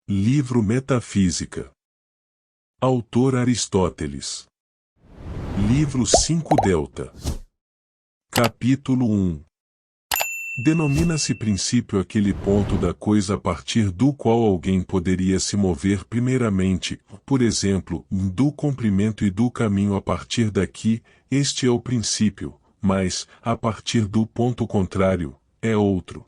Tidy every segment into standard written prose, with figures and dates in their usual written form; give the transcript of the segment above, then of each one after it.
Livro Metafísica. Autor Aristóteles. Livro 5 Delta. Capítulo 1. Denomina-se princípio aquele ponto da coisa a partir do qual alguém poderia se mover primeiramente, por exemplo, do comprimento e do caminho a partir daqui, este é o princípio, mas, a partir do ponto contrário, é outro.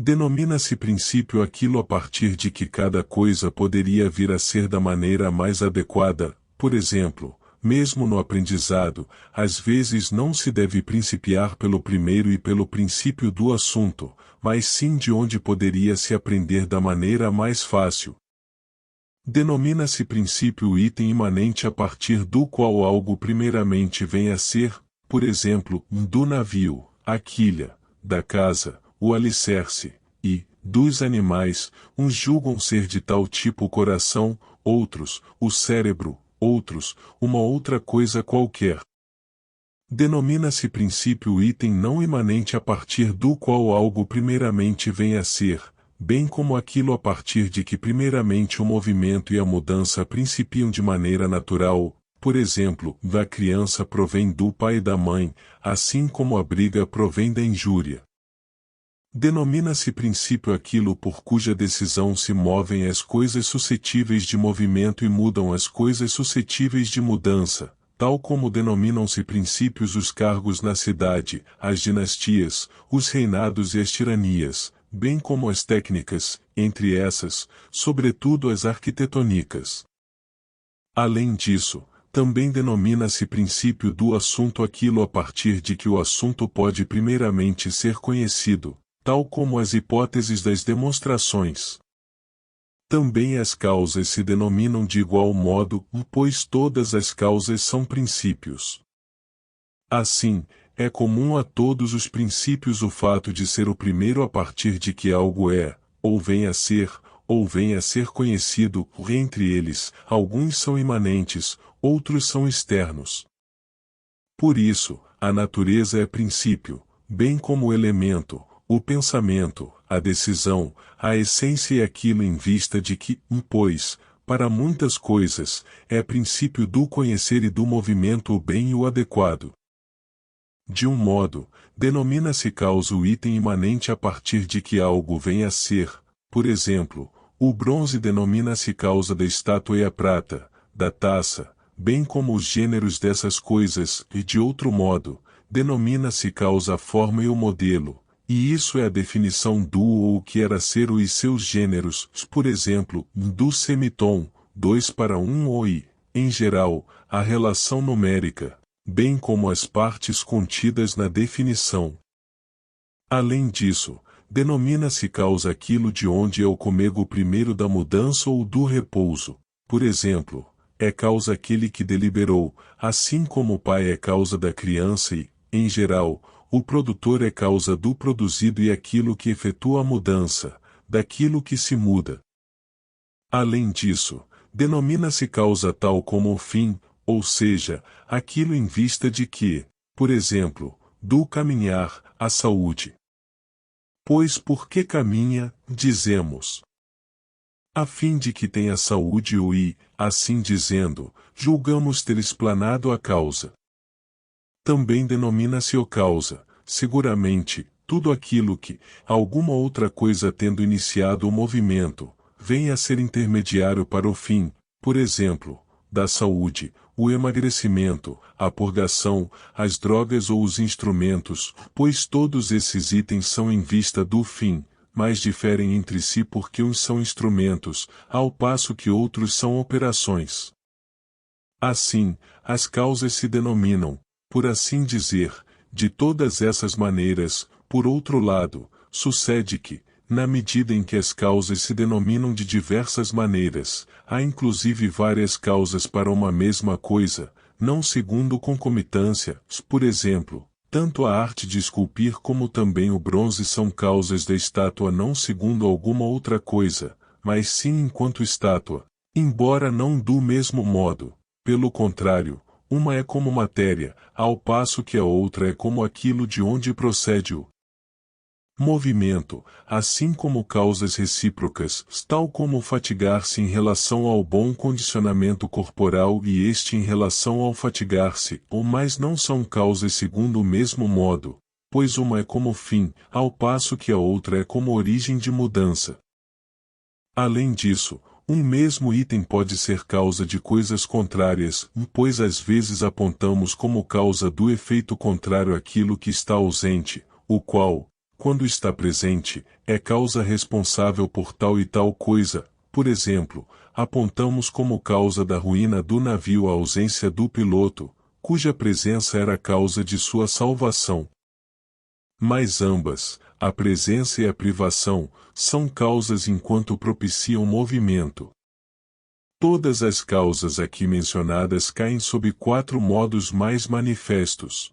Denomina-se princípio aquilo a partir de que cada coisa poderia vir a ser da maneira mais adequada, por exemplo, mesmo no aprendizado, às vezes não se deve principiar pelo primeiro e pelo princípio do assunto, mas sim de onde poderia se aprender da maneira mais fácil. Denomina-se princípio o item imanente a partir do qual algo primeiramente vem a ser, por exemplo, do navio, a quilha, da casa, o alicerce, e, dos animais, uns julgam ser de tal tipo o coração, outros, o cérebro, outros, uma outra coisa qualquer. Denomina-se princípio o item não imanente a partir do qual algo primeiramente vem a ser, bem como aquilo a partir de que primeiramente o movimento e a mudança principiam de maneira natural, por exemplo, da criança provém do pai e da mãe, assim como a briga provém da injúria. Denomina-se princípio aquilo por cuja decisão se movem as coisas suscetíveis de movimento e mudam as coisas suscetíveis de mudança, tal como denominam-se princípios os cargos na cidade, as dinastias, os reinados e as tiranias, bem como as técnicas, entre essas, sobretudo as arquitetônicas. Além disso, também denomina-se princípio do assunto aquilo a partir de que o assunto pode primeiramente ser conhecido, tal como as hipóteses das demonstrações. Também as causas se denominam de igual modo, pois todas as causas são princípios. Assim, é comum a todos os princípios o fato de ser o primeiro a partir de que algo é, ou vem a ser conhecido, entre eles, alguns são imanentes, outros são externos. Por isso, a natureza é princípio, bem como o elemento, o pensamento, a decisão, a essência e aquilo em vista de que, pois, para muitas coisas, é princípio do conhecer e do movimento o bem e o adequado. De um modo, denomina-se causa o item imanente a partir de que algo vem a ser, por exemplo, o bronze denomina-se causa da estátua e a prata, da taça, bem como os gêneros dessas coisas, e de outro modo, denomina-se causa a forma e o modelo. E isso é a definição do ou o que era ser o e seus gêneros, por exemplo, do semitom, 2 para 1 ou i, em geral, a relação numérica, bem como as partes contidas na definição. Além disso, denomina-se causa aquilo de onde é o comego primeiro da mudança ou do repouso, por exemplo, é causa aquele que deliberou, assim como o pai é causa da criança e, em geral, o produtor é causa do produzido e aquilo que efetua a mudança, daquilo que se muda. Além disso, denomina-se causa tal como o fim, ou seja, aquilo em vista de que, por exemplo, do caminhar, a saúde. Pois por que caminha, dizemos? A fim de que tenha saúde e, assim dizendo, julgamos ter explanado a causa. Também denomina-se o causa, seguramente, tudo aquilo que, alguma outra coisa tendo iniciado o movimento, vem a ser intermediário para o fim, por exemplo, da saúde, o emagrecimento, a purgação, as drogas ou os instrumentos, pois todos esses itens são em vista do fim, mas diferem entre si porque uns são instrumentos, ao passo que outros são operações. Assim, as causas se denominam, por assim dizer, de todas essas maneiras. Por outro lado, sucede que, na medida em que as causas se denominam de diversas maneiras, há inclusive várias causas para uma mesma coisa, não segundo concomitância. Por exemplo, tanto a arte de esculpir como também o bronze são causas da estátua não segundo alguma outra coisa, mas sim enquanto estátua, embora não do mesmo modo. Pelo contrário, uma é como matéria, ao passo que a outra é como aquilo de onde procede o movimento, assim como causas recíprocas, tal como fatigar-se em relação ao bom condicionamento corporal e este em relação ao fatigar-se, mas não são causas segundo o mesmo modo, pois uma é como fim, ao passo que a outra é como origem de mudança. Além disso, um mesmo item pode ser causa de coisas contrárias, pois às vezes apontamos como causa do efeito contrário aquilo que está ausente, o qual, quando está presente, é causa responsável por tal e tal coisa. Por exemplo, apontamos como causa da ruína do navio a ausência do piloto, cuja presença era causa de sua salvação. Mas ambas, a presença e a privação, são causas enquanto propiciam movimento. Todas as causas aqui mencionadas caem sob 4 modos mais manifestos.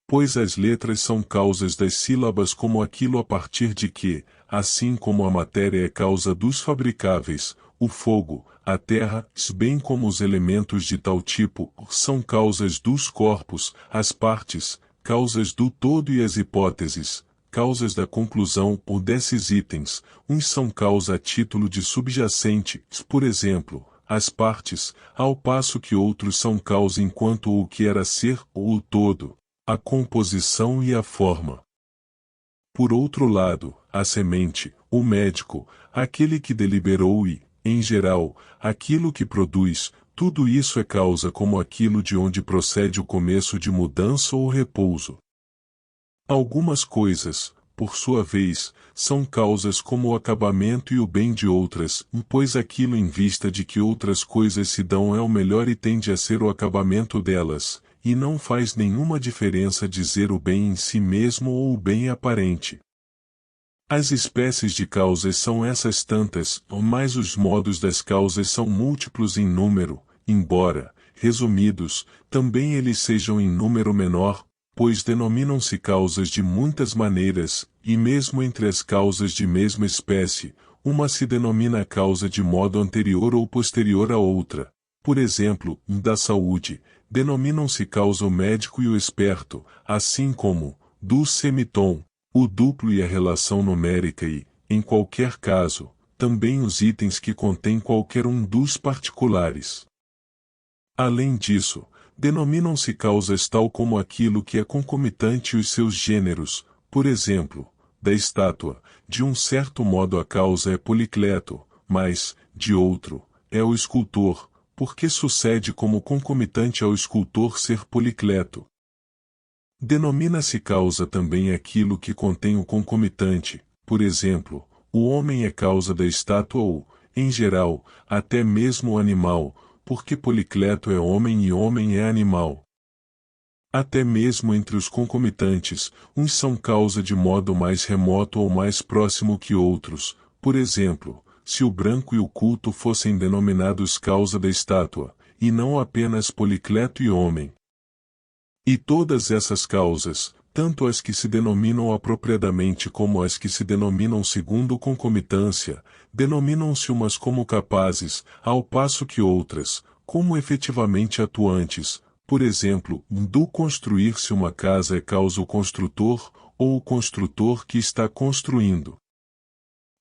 Pois as letras são causas das sílabas como aquilo a partir de que, assim como a matéria é causa dos fabricáveis, o fogo, a terra, bem como os elementos de tal tipo, são causas dos corpos, as partes, causas do todo e as hipóteses, causas da conclusão ou desses itens, uns são causa a título de subjacente, por exemplo, as partes, ao passo que outros são causa enquanto o que era ser ou o todo, a composição e a forma. Por outro lado, a semente, o médico, aquele que deliberou e, em geral, aquilo que produz, tudo isso é causa como aquilo de onde procede o começo de mudança ou repouso. Algumas coisas, por sua vez, são causas como o acabamento e o bem de outras, pois aquilo em vista de que outras coisas se dão é o melhor e tende a ser o acabamento delas, e não faz nenhuma diferença dizer o bem em si mesmo ou o bem aparente. As espécies de causas são essas tantas, mas os modos das causas são múltiplos em número, embora, resumidos, também eles sejam em número menor, pois denominam-se causas de muitas maneiras, e mesmo entre as causas de mesma espécie, uma se denomina causa de modo anterior ou posterior à outra. Por exemplo, da saúde, denominam-se causa o médico e o esperto, assim como, do semitom, o duplo e a relação numérica e, em qualquer caso, também os itens que contêm qualquer um dos particulares. Além disso, denominam-se causas tal como aquilo que é concomitante e os seus gêneros, por exemplo, da estátua, de um certo modo a causa é Policleto, mas, de outro, é o escultor, porque sucede como concomitante ao escultor ser Policleto. Denomina-se causa também aquilo que contém o concomitante, por exemplo, o homem é causa da estátua ou, em geral, até mesmo o animal, porque Policleto é homem e homem é animal. Até mesmo entre os concomitantes, uns são causa de modo mais remoto ou mais próximo que outros, por exemplo, se o branco e o culto fossem denominados causa da estátua, e não apenas Policleto e homem. E todas essas causas, tanto as que se denominam apropriadamente como as que se denominam segundo concomitância, denominam-se umas como capazes, ao passo que outras, como efetivamente atuantes. Por exemplo, do construir-se uma casa é causa o construtor, ou o construtor que está construindo.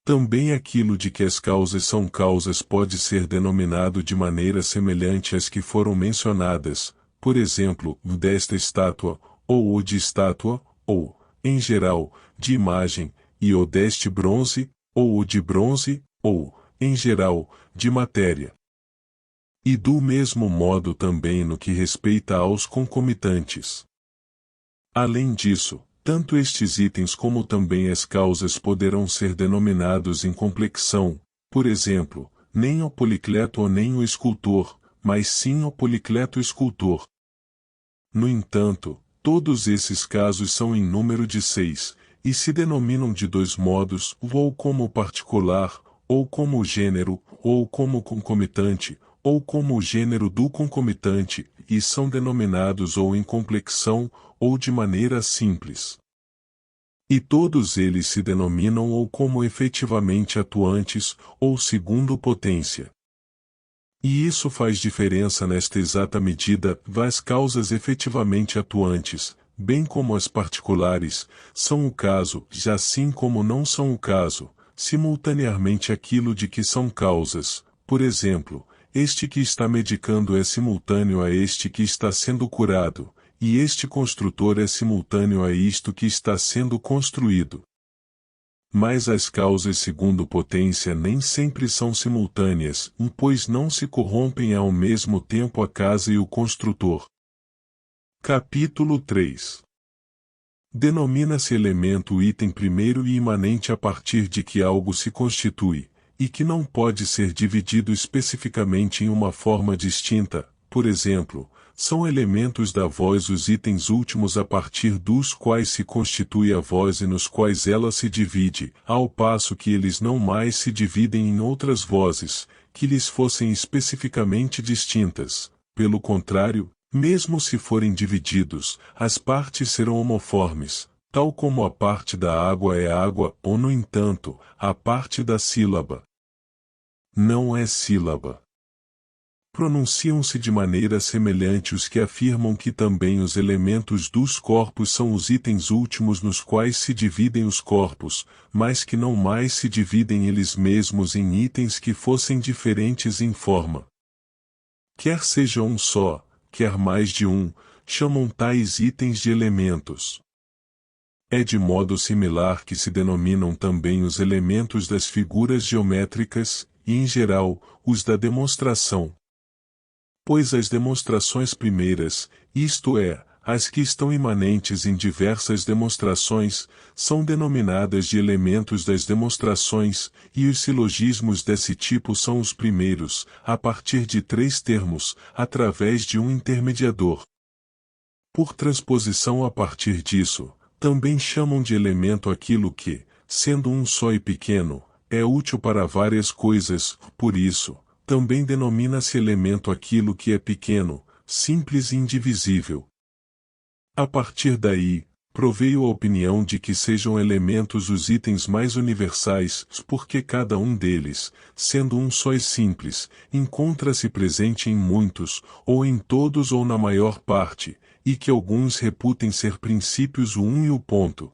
Também aquilo de que as causas são causas pode ser denominado de maneira semelhante às que foram mencionadas, por exemplo, desta estátua, ou o de estátua, ou, em geral, de imagem, e o deste bronze, ou o de bronze, ou, em geral, de matéria. E do mesmo modo também no que respeita aos concomitantes. Além disso, tanto estes itens como também as causas poderão ser denominados em complexão, por exemplo, nem o Policleto ou nem o escultor, mas sim o Policleto escultor. No entanto, todos esses casos são em número de 6, e se denominam de 2 modos, ou como particular, ou como gênero, ou como concomitante, ou como o gênero do concomitante, e são denominados ou em complexão, ou de maneira simples. E todos eles se denominam ou como efetivamente atuantes, ou segundo potência. E isso faz diferença nesta exata medida, as causas efetivamente atuantes, bem como as particulares, são o caso, já assim como não são o caso, simultaneamente aquilo de que são causas. Por exemplo, este que está medicando é simultâneo a este que está sendo curado, e este construtor é simultâneo a isto que está sendo construído. Mas as causas segundo potência nem sempre são simultâneas, pois não se corrompem ao mesmo tempo a casa e o construtor. Capítulo 3. Denomina-se elemento o item primeiro e imanente a partir de que algo se constitui, e que não pode ser dividido especificamente em uma forma distinta. Por exemplo, são elementos da voz os itens últimos a partir dos quais se constitui a voz e nos quais ela se divide, ao passo que eles não mais se dividem em outras vozes, que lhes fossem especificamente distintas. Pelo contrário, mesmo se forem divididos, as partes serão homoformes, tal como a parte da água é água, ou no entanto, a parte da sílaba não é sílaba. Pronunciam-se de maneira semelhante os que afirmam que também os elementos dos corpos são os itens últimos nos quais se dividem os corpos, mas que não mais se dividem eles mesmos em itens que fossem diferentes em forma. Quer seja um só, quer mais de um, chamam tais itens de elementos. É de modo similar que se denominam também os elementos das figuras geométricas, e em geral, os da demonstração. Pois as demonstrações primeiras, isto é, as que estão imanentes em diversas demonstrações, são denominadas de elementos das demonstrações, e os silogismos desse tipo são os primeiros, a partir de três termos, através de um intermediador. Por transposição a partir disso, também chamam de elemento aquilo que, sendo um só e pequeno, é útil para várias coisas, por isso, também denomina-se elemento aquilo que é pequeno, simples e indivisível. A partir daí, proveio a opinião de que sejam elementos os itens mais universais, porque cada um deles, sendo um só e simples, encontra-se presente em muitos, ou em todos ou na maior parte, e que alguns reputem ser princípios o um e o ponto.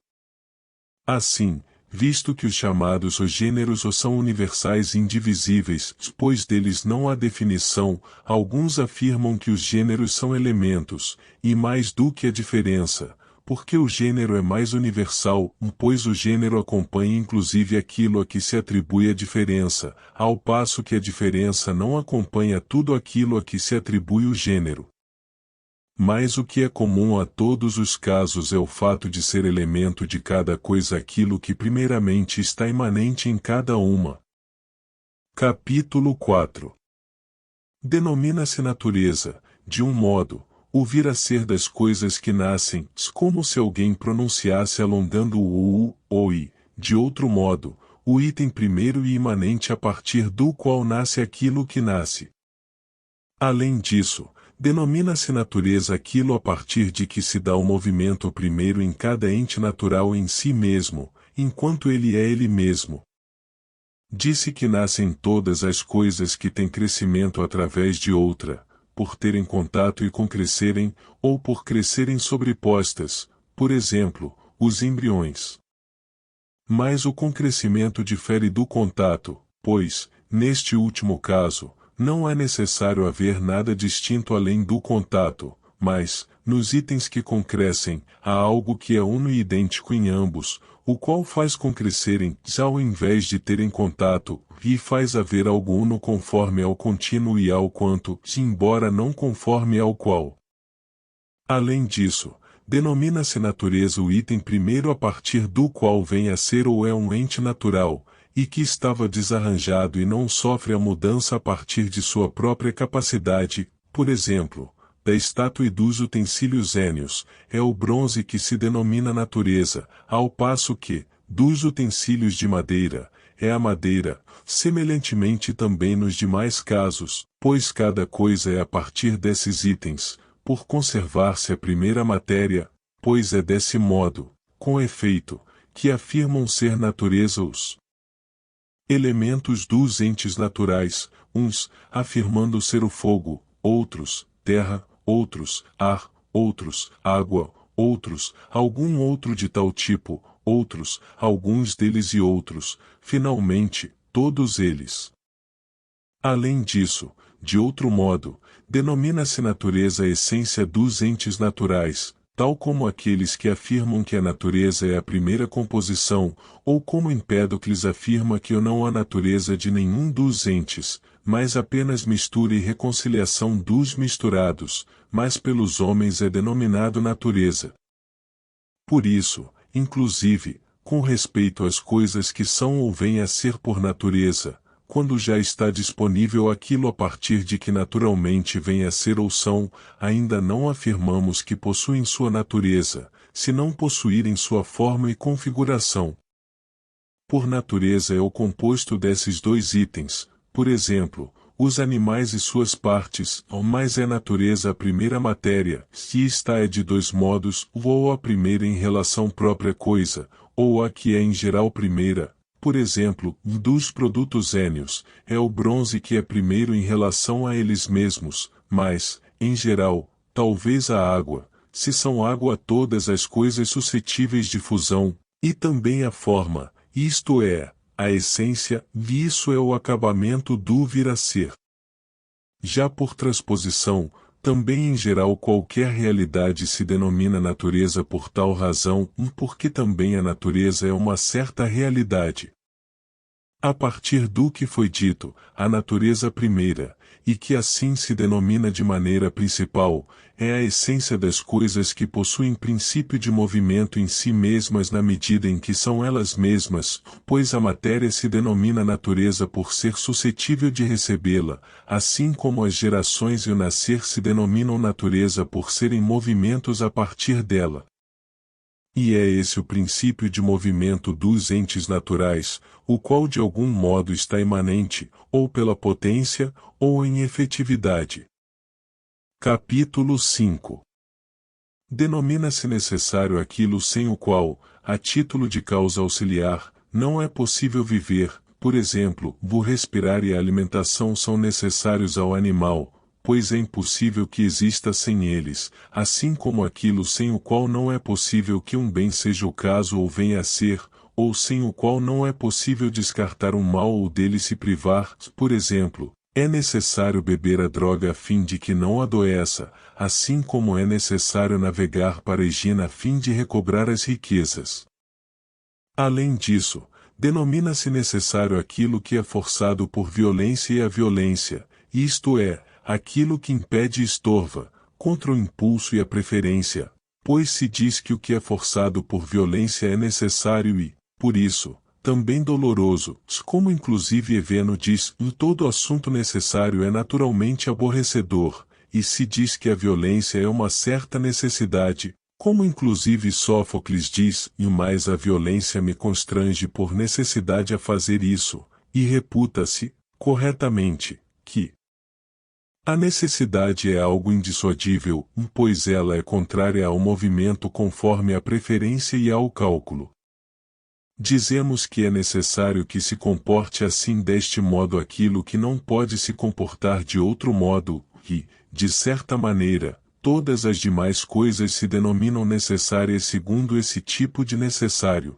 Assim, visto que os chamados os gêneros ou são universais e indivisíveis, pois deles não há definição, alguns afirmam que os gêneros são elementos, e mais do que a diferença, porque o gênero é mais universal, pois o gênero acompanha inclusive aquilo a que se atribui a diferença, ao passo que a diferença não acompanha tudo aquilo a que se atribui o gênero. Mas o que é comum a todos os casos é o fato de ser elemento de cada coisa aquilo que primeiramente está imanente em cada uma. Capítulo 4. Denomina-se natureza, de um modo, o vir a ser das coisas que nascem, como se alguém pronunciasse alongando o u, ou i, de outro modo, o item primeiro e imanente a partir do qual nasce aquilo que nasce. Além disso, denomina-se natureza aquilo a partir de que se dá o movimento primeiro em cada ente natural em si mesmo, enquanto ele é ele mesmo. Disse que nascem todas as coisas que têm crescimento através de outra, por terem contato e concrescerem, ou por crescerem sobrepostas, por exemplo, os embriões. Mas o concrescimento difere do contato, pois, neste último caso, não é necessário haver nada distinto além do contato, mas, nos itens que concrescem, há algo que é uno e idêntico em ambos, o qual faz concrescerem, já ao invés de terem contato, e faz haver algo uno conforme ao contínuo e ao quanto, embora não conforme ao qual. Além disso, denomina-se natureza o item primeiro a partir do qual vem a ser ou é um ente natural, e que estava desarranjado e não sofre a mudança a partir de sua própria capacidade, por exemplo, da estátua e dos utensílios énios, é o bronze que se denomina natureza, ao passo que, dos utensílios de madeira, é a madeira, semelhantemente também nos demais casos, pois cada coisa é a partir desses itens, por conservar-se a primeira matéria, pois é desse modo, com efeito, que afirmam ser natureza os elementos dos entes naturais, uns, afirmando ser o fogo, outros, terra, outros, ar, outros, água, outros, algum outro de tal tipo, outros, alguns deles e outros, finalmente, todos eles. Além disso, de outro modo, denomina-se natureza a essência dos entes naturais, tal como aqueles que afirmam que a natureza é a primeira composição, ou como Empédocles afirma que não há natureza de nenhum dos entes, mas apenas mistura e reconciliação dos misturados, mas pelos homens é denominado natureza. Por isso, inclusive, com respeito às coisas que são ou vêm a ser por natureza, quando já está disponível aquilo a partir de que naturalmente vem a ser ou são, ainda não afirmamos que possuem sua natureza, se não possuírem sua forma e configuração. Por natureza é o composto desses dois itens, por exemplo, os animais e suas partes, mas é natureza a primeira matéria, se está é de dois modos, ou a primeira em relação própria coisa, ou a que é em geral primeira. Por exemplo, dos produtos énios, é o bronze que é primeiro em relação a eles mesmos, mas, em geral, talvez a água, se são água todas as coisas suscetíveis de fusão, e também a forma, isto é, a essência, e isso é o acabamento do vir a ser. Já por transposição, também em geral qualquer realidade se denomina natureza por tal razão, porque também a natureza é uma certa realidade. A partir do que foi dito, a natureza primeira, e que assim se denomina de maneira principal, é a essência das coisas que possuem princípio de movimento em si mesmas na medida em que são elas mesmas, pois a matéria se denomina natureza por ser suscetível de recebê-la, assim como as gerações e o nascer se denominam natureza por serem movimentos a partir dela. E é esse o princípio de movimento dos entes naturais, o qual de algum modo está imanente, ou pela potência, ou em efetividade. Capítulo 5. Denomina-se necessário aquilo sem o qual, a título de causa auxiliar, não é possível viver, por exemplo, o respirar e a alimentação são necessários ao animal, pois é impossível que exista sem eles, assim como aquilo sem o qual não é possível que um bem seja o caso ou venha a ser, ou sem o qual não é possível descartar um mal ou dele se privar, por exemplo, é necessário beber a droga a fim de que não adoeça, assim como é necessário navegar para a Egina a fim de recobrar as riquezas. Além disso, denomina-se necessário aquilo que é forçado por violência e a violência, isto é, aquilo que impede e estorva, contra o impulso e a preferência, pois se diz que o que é forçado por violência é necessário e, por isso, também doloroso, como inclusive Eveno diz, todo assunto necessário é naturalmente aborrecedor, e se diz que a violência é uma certa necessidade, como inclusive Sófocles diz, e mais a violência me constrange por necessidade a fazer isso, e reputa-se, corretamente, que a necessidade é algo indissuadível, pois ela é contrária ao movimento conforme a preferência e ao cálculo. Dizemos que é necessário que se comporte assim deste modo aquilo que não pode se comportar de outro modo, e, de certa maneira, todas as demais coisas se denominam necessárias segundo esse tipo de necessário.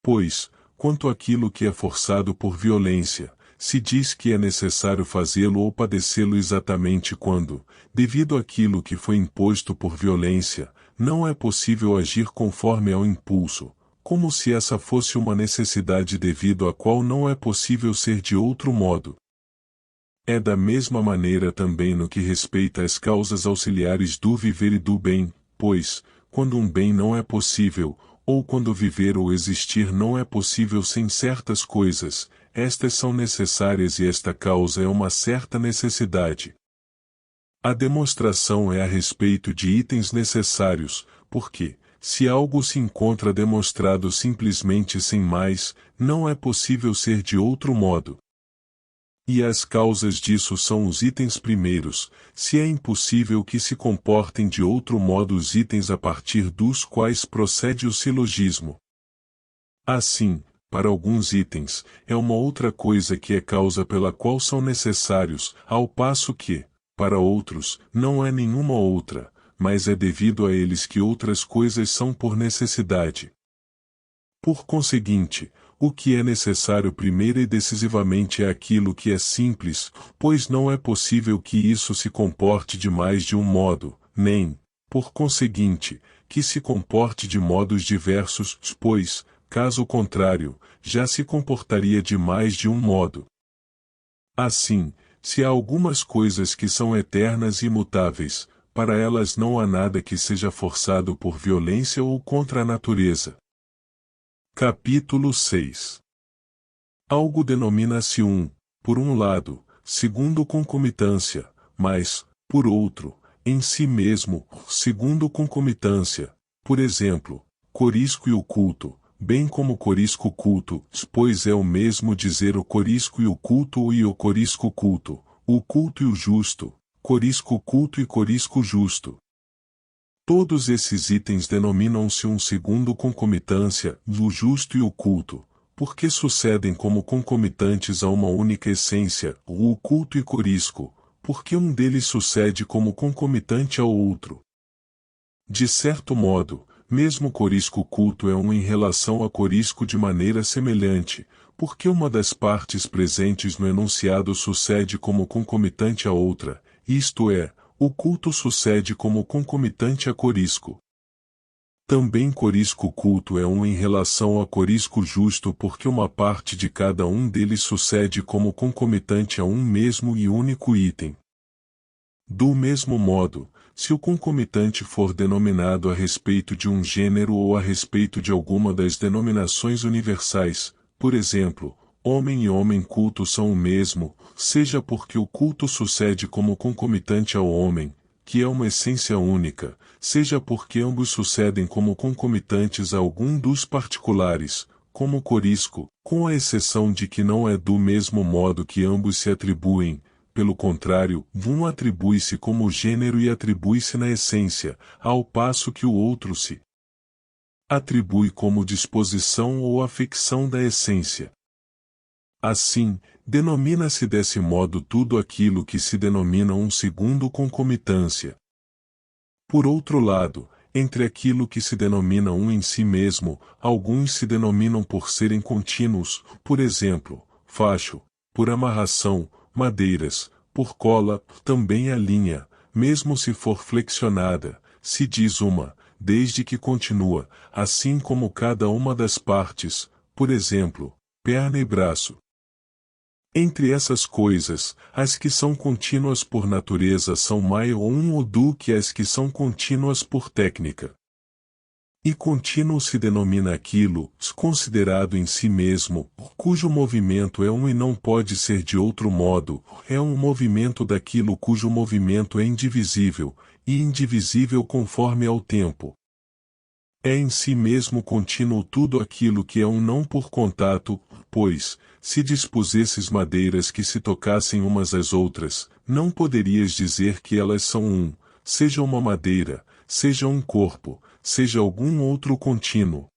Pois, quanto àquilo que é forçado por violência, se diz que é necessário fazê-lo ou padecê-lo exatamente quando, devido àquilo que foi imposto por violência, não é possível agir conforme ao impulso, como se essa fosse uma necessidade devido à qual não é possível ser de outro modo. É da mesma maneira também no que respeita às causas auxiliares do viver e do bem, pois, quando um bem não é possível, ou quando viver ou existir não é possível sem certas coisas, estas são necessárias e esta causa é uma certa necessidade. A demonstração é a respeito de itens necessários, porque, se algo se encontra demonstrado simplesmente sem mais, não é possível ser de outro modo. E as causas disso são os itens primeiros, se é impossível que se comportem de outro modo os itens a partir dos quais procede o silogismo. Assim, para alguns itens, é uma outra coisa que é causa pela qual são necessários, ao passo que, para outros, não é nenhuma outra, mas é devido a eles que outras coisas são por necessidade. Por conseguinte, o que é necessário primeiro e decisivamente é aquilo que é simples, pois não é possível que isso se comporte de mais de um modo, nem, por conseguinte, que se comporte de modos diversos, pois, caso contrário, já se comportaria de mais de um modo. Assim, se há algumas coisas que são eternas e imutáveis, para elas não há nada que seja forçado por violência ou contra a natureza. Capítulo 6. Algo denomina-se por um lado, segundo concomitância, mas, por outro, em si mesmo, segundo concomitância. Por exemplo, corisco e o culto, bem como corisco culto, pois é o mesmo dizer o corisco e o culto e o corisco culto, o culto e o justo, corisco culto e corisco justo. Todos esses itens denominam-se segundo concomitância, o justo e o culto, porque sucedem como concomitantes a uma única essência, o culto e corisco, porque um deles sucede como concomitante ao outro. De certo modo, mesmo corisco culto é em relação a corisco de maneira semelhante, porque uma das partes presentes no enunciado sucede como concomitante à outra, isto é, o culto sucede como concomitante a corisco. Também corisco culto é em relação a corisco justo porque uma parte de cada um deles sucede como concomitante a um mesmo e único item. Do mesmo modo, se o concomitante for denominado a respeito de um gênero ou a respeito de alguma das denominações universais, por exemplo, homem e homem culto são o mesmo, seja porque o culto sucede como concomitante ao homem, que é uma essência única, seja porque ambos sucedem como concomitantes a algum dos particulares, como corisco, com a exceção de que não é do mesmo modo que ambos se atribuem. Pelo contrário, um atribui-se como gênero e atribui-se na essência, ao passo que o outro se atribui como disposição ou afecção da essência. Assim, denomina-se desse modo tudo aquilo que se denomina segundo concomitância. Por outro lado, entre aquilo que se denomina em si mesmo, alguns se denominam por serem contínuos, por exemplo, facho, por amarração, madeiras, por cola, também a linha, mesmo se for flexionada, se diz desde que continua, assim como cada uma das partes, por exemplo, perna e braço. Entre essas coisas, as que são contínuas por natureza são maior ou do que as que são contínuas por técnica. E contínuo se denomina aquilo, considerado em si mesmo, cujo movimento é e não pode ser de outro modo, é um movimento daquilo cujo movimento é indivisível, e indivisível conforme ao tempo. É em si mesmo contínuo tudo aquilo que é não por contato, pois, se dispusesses madeiras que se tocassem umas às outras, não poderias dizer que elas são seja uma madeira, seja um corpo, seja algum outro contínuo.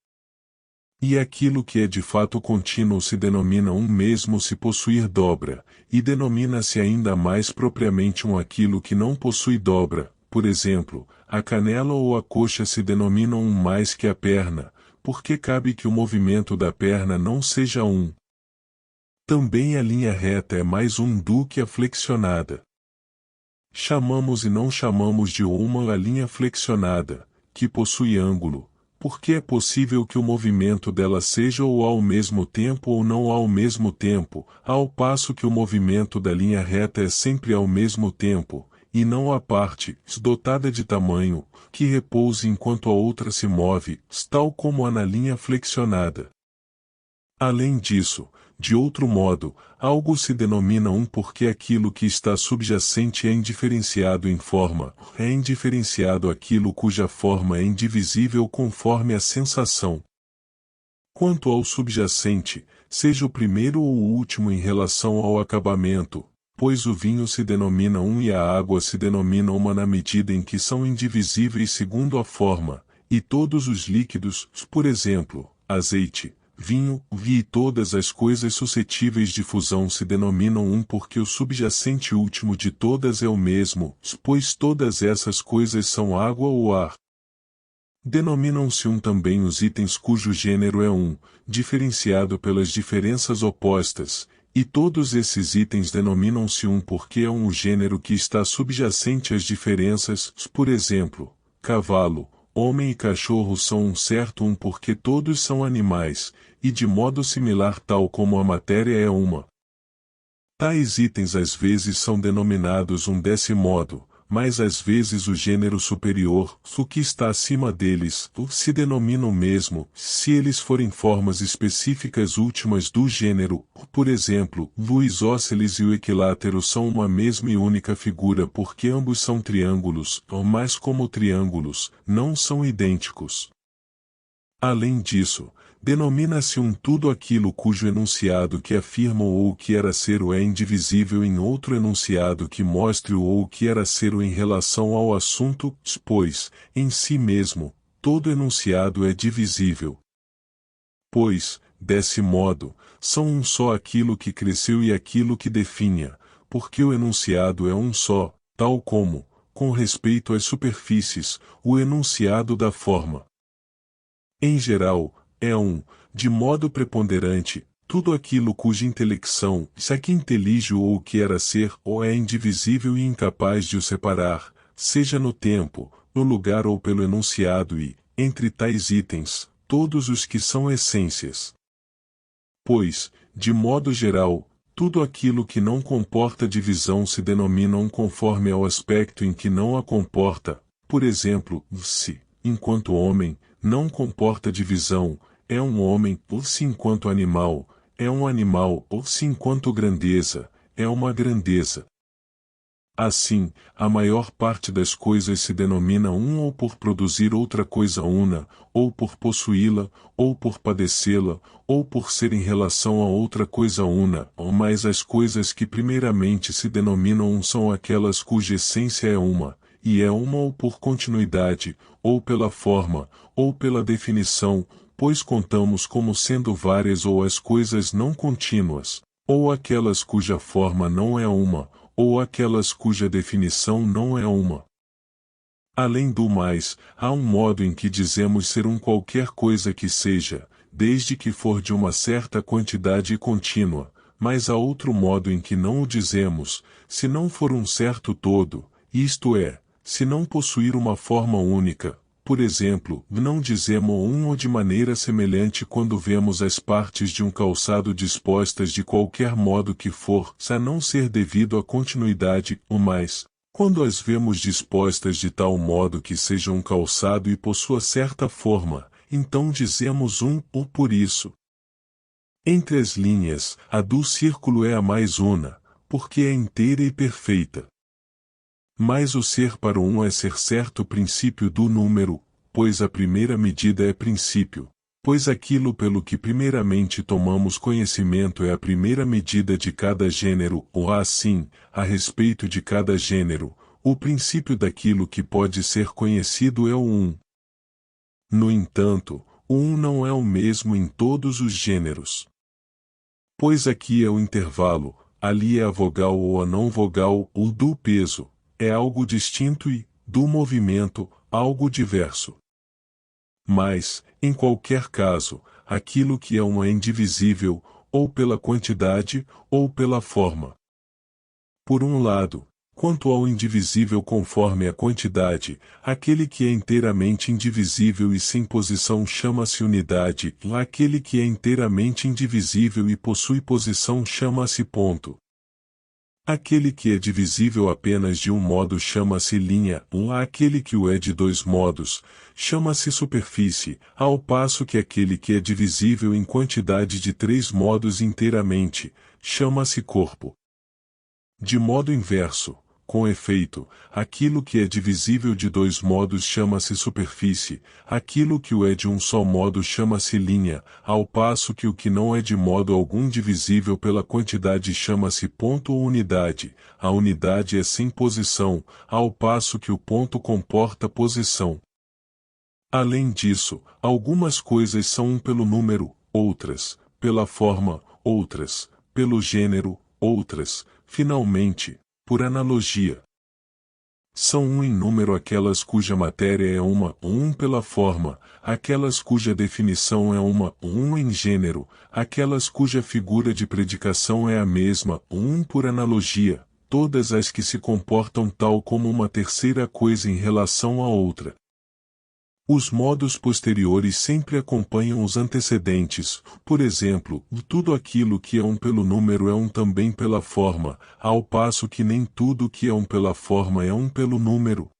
E aquilo que é de fato contínuo se denomina mesmo se possuir dobra, e denomina-se ainda mais propriamente aquilo que não possui dobra. Por exemplo, a canela ou a coxa se denominam mais que a perna, porque cabe que o movimento da perna não seja Também a linha reta é mais do que a flexionada. Chamamos e não chamamos de a linha flexionada, que possui ângulo, porque é possível que o movimento dela seja ou ao mesmo tempo ou não ao mesmo tempo, ao passo que o movimento da linha reta é sempre ao mesmo tempo, e não a parte, dotada de tamanho, que repouse enquanto a outra se move, tal como a na linha flexionada. Além disso, de outro modo, algo se denomina porque aquilo que está subjacente é indiferenciado em forma, é indiferenciado aquilo cuja forma é indivisível conforme a sensação. Quanto ao subjacente, seja o primeiro ou o último em relação ao acabamento, pois o vinho se denomina e a água se denomina na medida em que são indivisíveis segundo a forma, e todos os líquidos, por exemplo, azeite, vinho, e todas as coisas suscetíveis de fusão se denominam um porque o subjacente último de todas é o mesmo, pois todas essas coisas são água ou ar. Denominam-se um também os itens cujo gênero é um, diferenciado pelas diferenças opostas, e todos esses itens denominam-se um porque é um gênero que está subjacente às diferenças, por exemplo, cavalo, homem e cachorro são um certo um porque todos são animais, e de modo similar tal como a matéria é uma. Tais itens às vezes são denominados um desse modo, mas às vezes o gênero superior, o que está acima deles, se denomina o mesmo, se eles forem formas específicas últimas do gênero. Por exemplo, o isósceles e o equilátero são uma mesma e única figura porque ambos são triângulos, mas como triângulos, não são idênticos. Além disso, denomina-se um tudo aquilo cujo enunciado que afirma o ou que era ser o é indivisível em outro enunciado que mostre o ou que era ser o em relação ao assunto, pois, em si mesmo, todo enunciado é divisível. Pois, desse modo, são um só aquilo que cresceu e aquilo que definha, porque o enunciado é um só, tal como, com respeito às superfícies, o enunciado da forma. Em geral, é um, de modo preponderante, tudo aquilo cuja intelecção, se a que intelige o ou que era ser, ou é indivisível e incapaz de o separar, seja no tempo, no lugar ou pelo enunciado e, entre tais itens, todos os que são essências. Pois, de modo geral, tudo aquilo que não comporta divisão se denomina um conforme ao aspecto em que não a comporta, por exemplo, se, enquanto homem, não comporta divisão, é um homem, ou se enquanto animal, é um animal, ou se enquanto grandeza, é uma grandeza. Assim, a maior parte das coisas se denomina um ou por produzir outra coisa una, ou por possuí-la, ou por padecê-la, ou por ser em relação a outra coisa una, mas as coisas que primeiramente se denominam um são aquelas cuja essência é uma, e é uma ou por continuidade, ou pela forma, ou pela definição, pois contamos como sendo várias ou as coisas não contínuas, ou aquelas cuja forma não é uma, ou aquelas cuja definição não é uma. Além do mais, há um modo em que dizemos ser um qualquer coisa que seja, desde que for de uma certa quantidade contínua, mas há outro modo em que não o dizemos, se não for um certo todo, isto é, se não possuir uma forma única. Por exemplo, não dizemos um ou de maneira semelhante quando vemos as partes de um calçado dispostas de qualquer modo que for, a não ser devido à continuidade, ou mais, quando as vemos dispostas de tal modo que seja um calçado e possua certa forma, então dizemos um ou por isso. Entre as linhas, a do círculo é a mais una, porque é inteira e perfeita. Mas o ser para um é ser certo princípio do número, pois a primeira medida é princípio, pois aquilo pelo que primeiramente tomamos conhecimento é a primeira medida de cada gênero, ou assim, a respeito de cada gênero, o princípio daquilo que pode ser conhecido é o um. No entanto, o um não é o mesmo em todos os gêneros. Pois aqui é o intervalo, ali é a vogal ou a não vogal, o do peso. É algo distinto e, do movimento, algo diverso. Mas, em qualquer caso, aquilo que é uma é indivisível, ou pela quantidade, ou pela forma. Por um lado, quanto ao indivisível conforme a quantidade, aquele que é inteiramente indivisível e sem posição chama-se unidade, aquele que é inteiramente indivisível e possui posição chama-se ponto. Aquele que é divisível apenas de um modo chama-se linha, aquele que o é de dois modos, chama-se superfície, ao passo que aquele que é divisível em quantidade de três modos inteiramente, chama-se corpo. De modo inverso, com efeito, aquilo que é divisível de dois modos chama-se superfície, aquilo que o é de um só modo chama-se linha, ao passo que o que não é de modo algum divisível pela quantidade chama-se ponto ou unidade, a unidade é sem posição, ao passo que o ponto comporta posição. Além disso, algumas coisas são um pelo número, outras, pela forma, outras, pelo gênero, outras, finalmente, por analogia. São um em número aquelas cuja matéria é uma, um pela forma, aquelas cuja definição é uma, um em gênero, aquelas cuja figura de predicação é a mesma, um por analogia, todas as que se comportam tal como uma terceira coisa em relação à outra. Os modos posteriores sempre acompanham os antecedentes, por exemplo, tudo aquilo que é um pelo número é um também pela forma, ao passo que nem tudo que é um pela forma é um pelo número.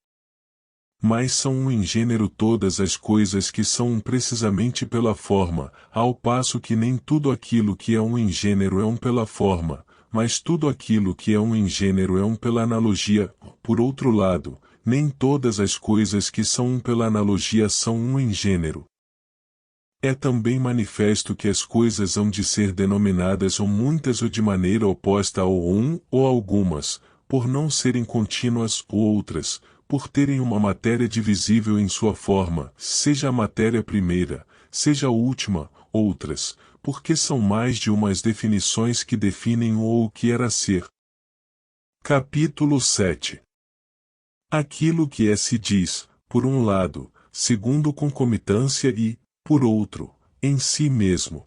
Mas são um em gênero todas as coisas que são um precisamente pela forma, ao passo que nem tudo aquilo que é um em gênero é um pela forma, mas tudo aquilo que é um em gênero é um pela analogia. Por outro lado, nem todas as coisas que são um pela analogia são um em gênero. É também manifesto que as coisas hão de ser denominadas ou muitas ou de maneira oposta ou um ou algumas, por não serem contínuas ou outras, por terem uma matéria divisível em sua forma, seja a matéria primeira, seja a última, outras, porque são mais de umas definições que definem o que era ser. Capítulo 7. Aquilo que é se diz, por um lado, segundo concomitância e, por outro, em si mesmo.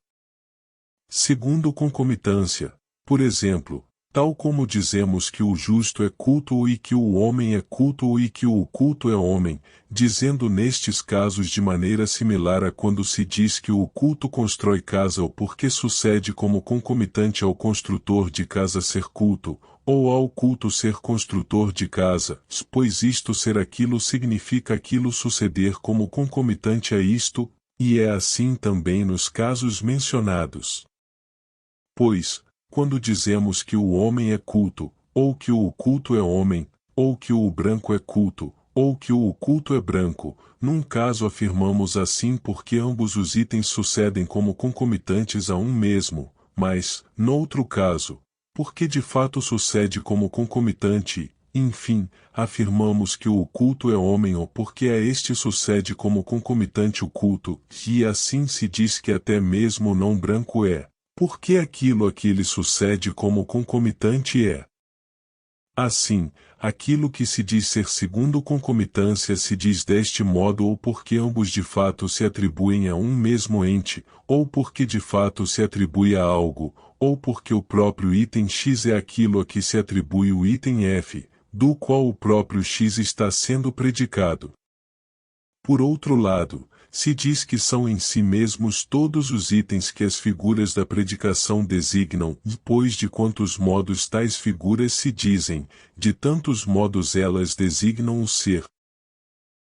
Segundo concomitância, por exemplo, tal como dizemos que o justo é culto e que o homem é culto e que o culto é homem, dizendo nestes casos de maneira similar a quando se diz que o culto constrói casa ou porque sucede como concomitante ao construtor de casa ser culto, ou ao culto ser construtor de casa, pois isto ser aquilo significa aquilo suceder como concomitante a isto, e é assim também nos casos mencionados. Pois, quando dizemos que o homem é culto, ou que o culto é homem, ou que o branco é culto, ou que o culto é branco, num caso afirmamos assim porque ambos os itens sucedem como concomitantes a um mesmo, mas, noutro caso, porque de fato sucede como concomitante, enfim, afirmamos que o culto é homem ou porque a este sucede como concomitante o culto, e assim se diz que até mesmo o não branco é, porque aquilo a que lhe sucede como concomitante é. Assim, aquilo que se diz ser segundo concomitância se diz deste modo ou porque ambos de fato se atribuem a um mesmo ente, ou porque de fato se atribui a algo, ou porque o próprio item X é aquilo a que se atribui o item F, do qual o próprio X está sendo predicado. Por outro lado, se diz que são em si mesmos todos os itens que as figuras da predicação designam, pois de quantos modos tais figuras se dizem, de tantos modos elas designam o ser.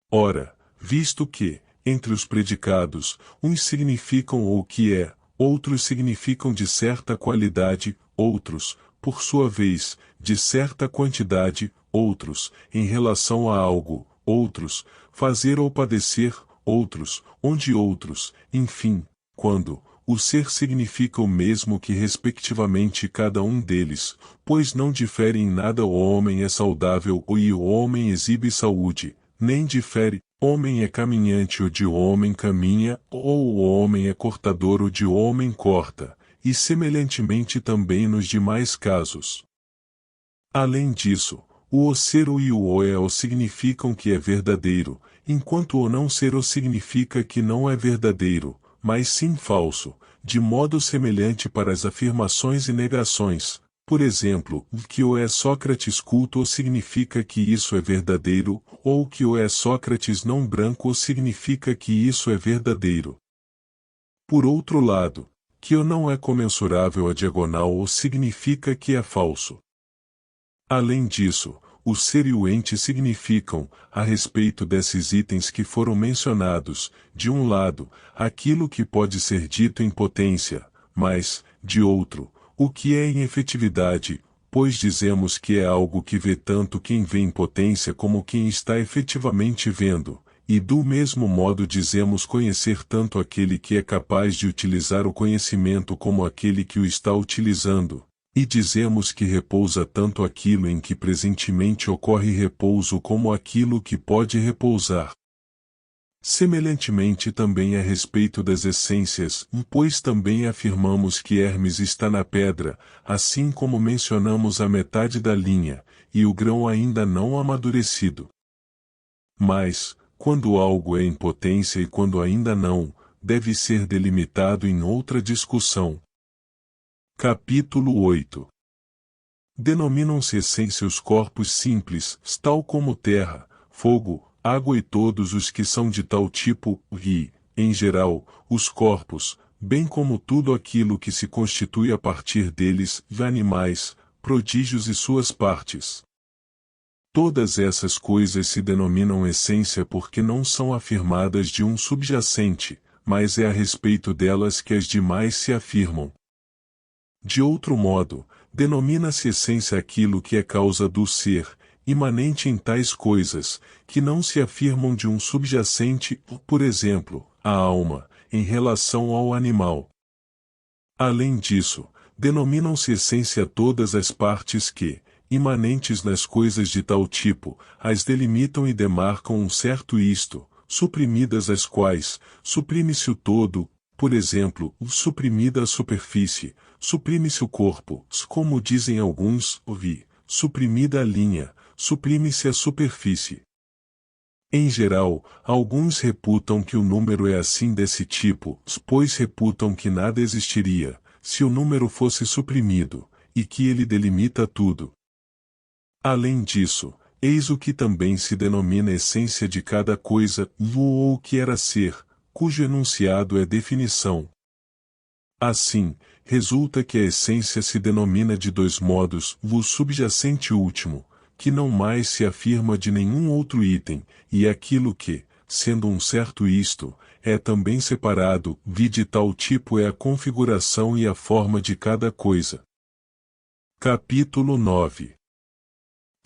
Ora, visto que, entre os predicados, uns significam o que é, outros significam de certa qualidade, outros, por sua vez, de certa quantidade, outros, em relação a algo, outros, fazer ou padecer, outros, onde outros, enfim, quando, o ser significa o mesmo que respectivamente cada um deles, pois não difere em nada o homem é saudável ou o homem exibe saúde, nem difere, homem é caminhante ou de homem caminha, ou o homem é cortador ou de homem corta, e semelhantemente também nos demais casos. Além disso, o ser e o é o significam que é verdadeiro, enquanto o não ser o significa que não é verdadeiro, mas sim falso, de modo semelhante para as afirmações e negações. Por exemplo, que o é Sócrates culto significa que isso é verdadeiro, ou que o é Sócrates não branco significa que isso é verdadeiro. Por outro lado, que o não é comensurável à diagonal ou significa que é falso. Além disso, o ser e o ente significam, a respeito desses itens que foram mencionados, de um lado, aquilo que pode ser dito em potência, mas, de outro, o que é em efetividade, pois dizemos que é algo que vê tanto quem vê em potência como quem está efetivamente vendo, e do mesmo modo dizemos conhecer tanto aquele que é capaz de utilizar o conhecimento como aquele que o está utilizando. E dizemos que repousa tanto aquilo em que presentemente ocorre repouso como aquilo que pode repousar. Semelhantemente também a respeito das essências, pois também afirmamos que Hermes está na pedra, assim como mencionamos a metade da linha, e o grão ainda não amadurecido. Mas, quando algo é em potência e quando ainda não, deve ser delimitado em outra discussão. Capítulo 8. Denominam-se essência os corpos simples, tal como terra, fogo, água e todos os que são de tal tipo, e, em geral, os corpos, bem como tudo aquilo que se constitui a partir deles, animais, prodígios e suas partes. Todas essas coisas se denominam essência porque não são afirmadas de um subjacente, mas é a respeito delas que as demais se afirmam. De outro modo, denomina-se essência aquilo que é causa do ser, imanente em tais coisas, que não se afirmam de um subjacente, por exemplo, a alma, em relação ao animal. Além disso, denominam-se essência todas as partes que, imanentes nas coisas de tal tipo, as delimitam e demarcam um certo isto, suprimidas as quais, suprime-se o todo, por exemplo, suprimida a superfície, suprime-se o corpo, como dizem alguns, suprimida a linha, suprime-se a superfície. Em geral, alguns reputam que o número é assim desse tipo, pois reputam que nada existiria, se o número fosse suprimido, e que ele delimita tudo. Além disso, eis o que também se denomina essência de cada coisa, ou o que era ser, cujo enunciado é definição. Assim, resulta que a essência se denomina de dois modos, o subjacente último, que não mais se afirma de nenhum outro item, e aquilo que, sendo um certo isto, é também separado, de tal tipo é a configuração e a forma de cada coisa. Capítulo 9.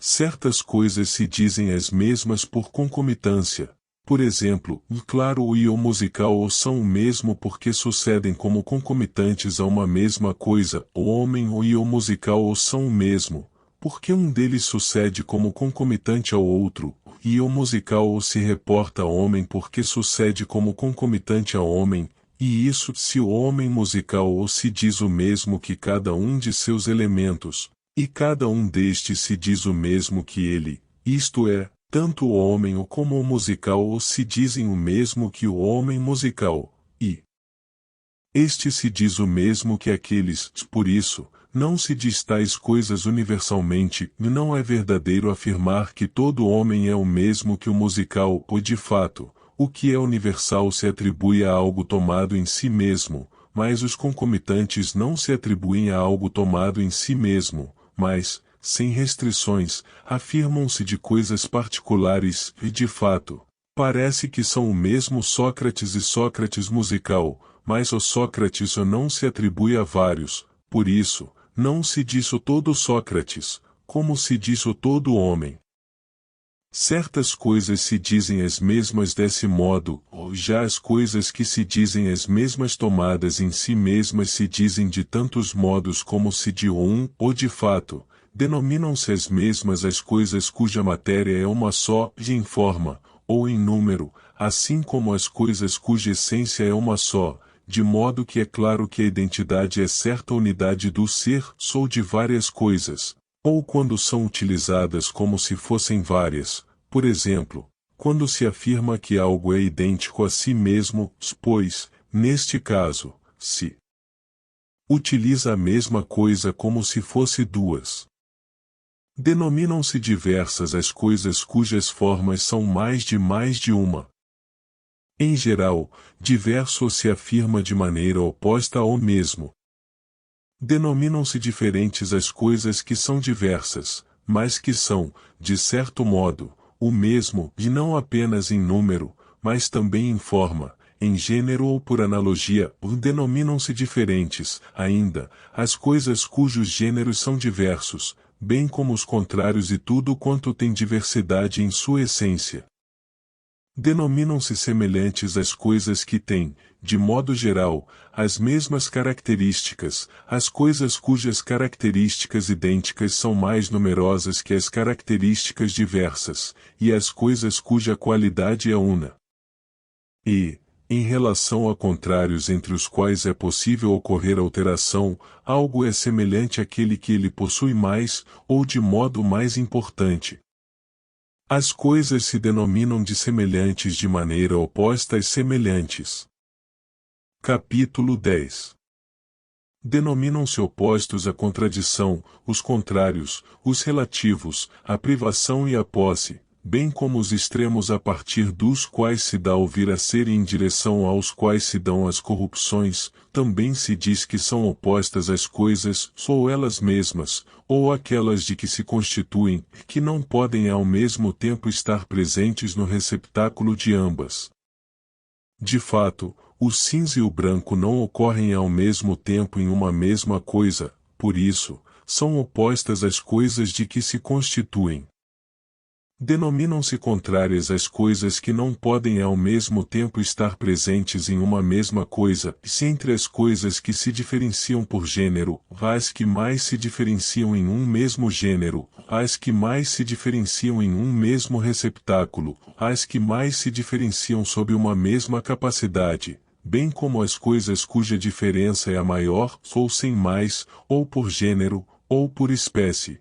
Certas coisas se dizem as mesmas por concomitância. Por exemplo, o claro e o musical são o mesmo porque sucedem como concomitantes a uma mesma coisa, o homem e o musical são o mesmo, porque um deles sucede como concomitante ao outro, e o musical se reporta ao homem porque sucede como concomitante ao homem, e isso se o homem musical se diz o mesmo que cada um de seus elementos, e cada um destes se diz o mesmo que ele, isto é, tanto o homem como o musical se dizem o mesmo que o homem musical, e este se diz o mesmo que aqueles, por isso, não se diz tais coisas universalmente, e não é verdadeiro afirmar que todo homem é o mesmo que o musical, ou de fato, o que é universal se atribui a algo tomado em si mesmo, mas os concomitantes não se atribuem a algo tomado em si mesmo, mas, sem restrições, afirmam-se de coisas particulares, e de fato, parece que são o mesmo Sócrates e Sócrates musical, mas o Sócrates não se atribui a vários, por isso, não se diz o todo Sócrates, como se diz o todo homem. Certas coisas se dizem as mesmas desse modo, ou já as coisas que se dizem as mesmas tomadas em si mesmas se dizem de tantos modos como se de um, ou de fato, denominam-se as mesmas as coisas cuja matéria é uma só, em forma, ou em número, assim como as coisas cuja essência é uma só, de modo que é claro que a identidade é certa unidade do ser, ou de várias coisas, ou quando são utilizadas como se fossem várias, por exemplo, quando se afirma que algo é idêntico a si mesmo, pois, neste caso, se utiliza a mesma coisa como se fosse duas. Denominam-se diversas as coisas cujas formas são mais de uma. Em geral, diverso se afirma de maneira oposta ao mesmo. Denominam-se diferentes as coisas que são diversas, mas que são, de certo modo, o mesmo, e não apenas em número, mas também em forma, em gênero ou por analogia, denominam-se diferentes, ainda, as coisas cujos gêneros são diversos, bem como os contrários e tudo quanto tem diversidade em sua essência. Denominam-se semelhantes as coisas que têm, de modo geral, as mesmas características, as coisas cujas características idênticas são mais numerosas que as características diversas, e as coisas cuja qualidade é una. E, em relação a contrários entre os quais é possível ocorrer alteração, algo é semelhante àquele que ele possui mais, ou de modo mais importante. As coisas se denominam de semelhantes de maneira oposta às semelhantes. Capítulo 10. Denominam-se opostos a contradição, os contrários, os relativos, a privação e a posse, bem como os extremos a partir dos quais se dá o vir a ser e em direção aos quais se dão as corrupções. Também se diz que são opostas as coisas, ou elas mesmas, ou aquelas de que se constituem, que não podem ao mesmo tempo estar presentes no receptáculo de ambas. De fato, o cinza e o branco não ocorrem ao mesmo tempo em uma mesma coisa, por isso, são opostas as coisas de que se constituem. Denominam-se contrárias as coisas que não podem ao mesmo tempo estar presentes em uma mesma coisa, se entre as coisas que se diferenciam por gênero, as que mais se diferenciam em um mesmo gênero, as que mais se diferenciam em um mesmo receptáculo, as que mais se diferenciam sob uma mesma capacidade, bem como as coisas cuja diferença é a maior, ou sem mais, ou por gênero, ou por espécie.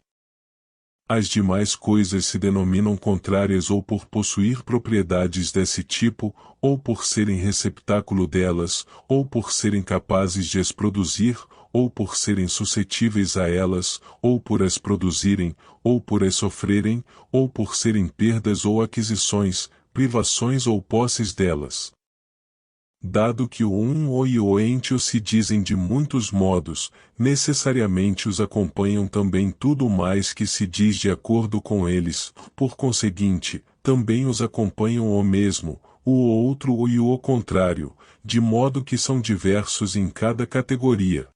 As demais coisas se denominam contrárias ou por possuir propriedades desse tipo, ou por serem receptáculo delas, ou por serem capazes de as produzir, ou por serem suscetíveis a elas, ou por as produzirem, ou por as sofrerem, ou por serem perdas ou aquisições, privações ou posses delas. Dado que o um e o ente se dizem de muitos modos, necessariamente os acompanham também tudo mais que se diz de acordo com eles, por conseguinte, também os acompanham o mesmo, o outro e o contrário, de modo que são diversos em cada categoria.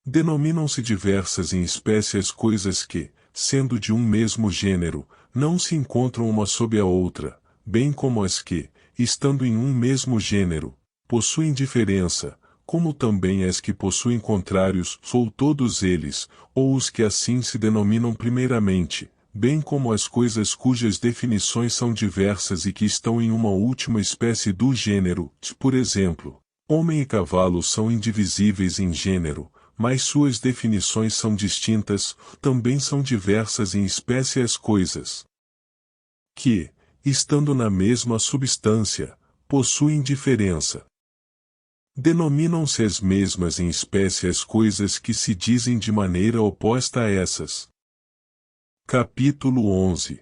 Denominam-se diversas em espécie as coisas que, sendo de um mesmo gênero, não se encontram uma sob a outra, bem como as que, estando em um mesmo gênero, possuem diferença, como também as que possuem contrários, ou todos eles, ou os que assim se denominam primeiramente, bem como as coisas cujas definições são diversas e que estão em uma última espécie do gênero, por exemplo, homem e cavalo são indivisíveis em gênero, mas suas definições são distintas, também são diversas em espécie as coisas que, estando na mesma substância, possuem diferença. Denominam-se as mesmas em espécie as coisas que se dizem de maneira oposta a essas. Capítulo 11.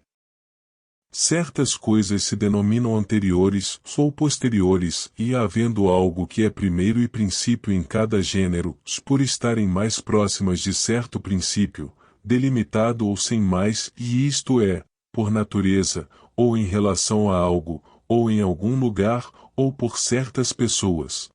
Certas coisas se denominam anteriores ou posteriores, e havendo algo que é primeiro e princípio em cada gênero, por estarem mais próximas de certo princípio, delimitado ou sem mais, e isto é, por natureza, ou em relação a algo, ou em algum lugar, ou por certas pessoas.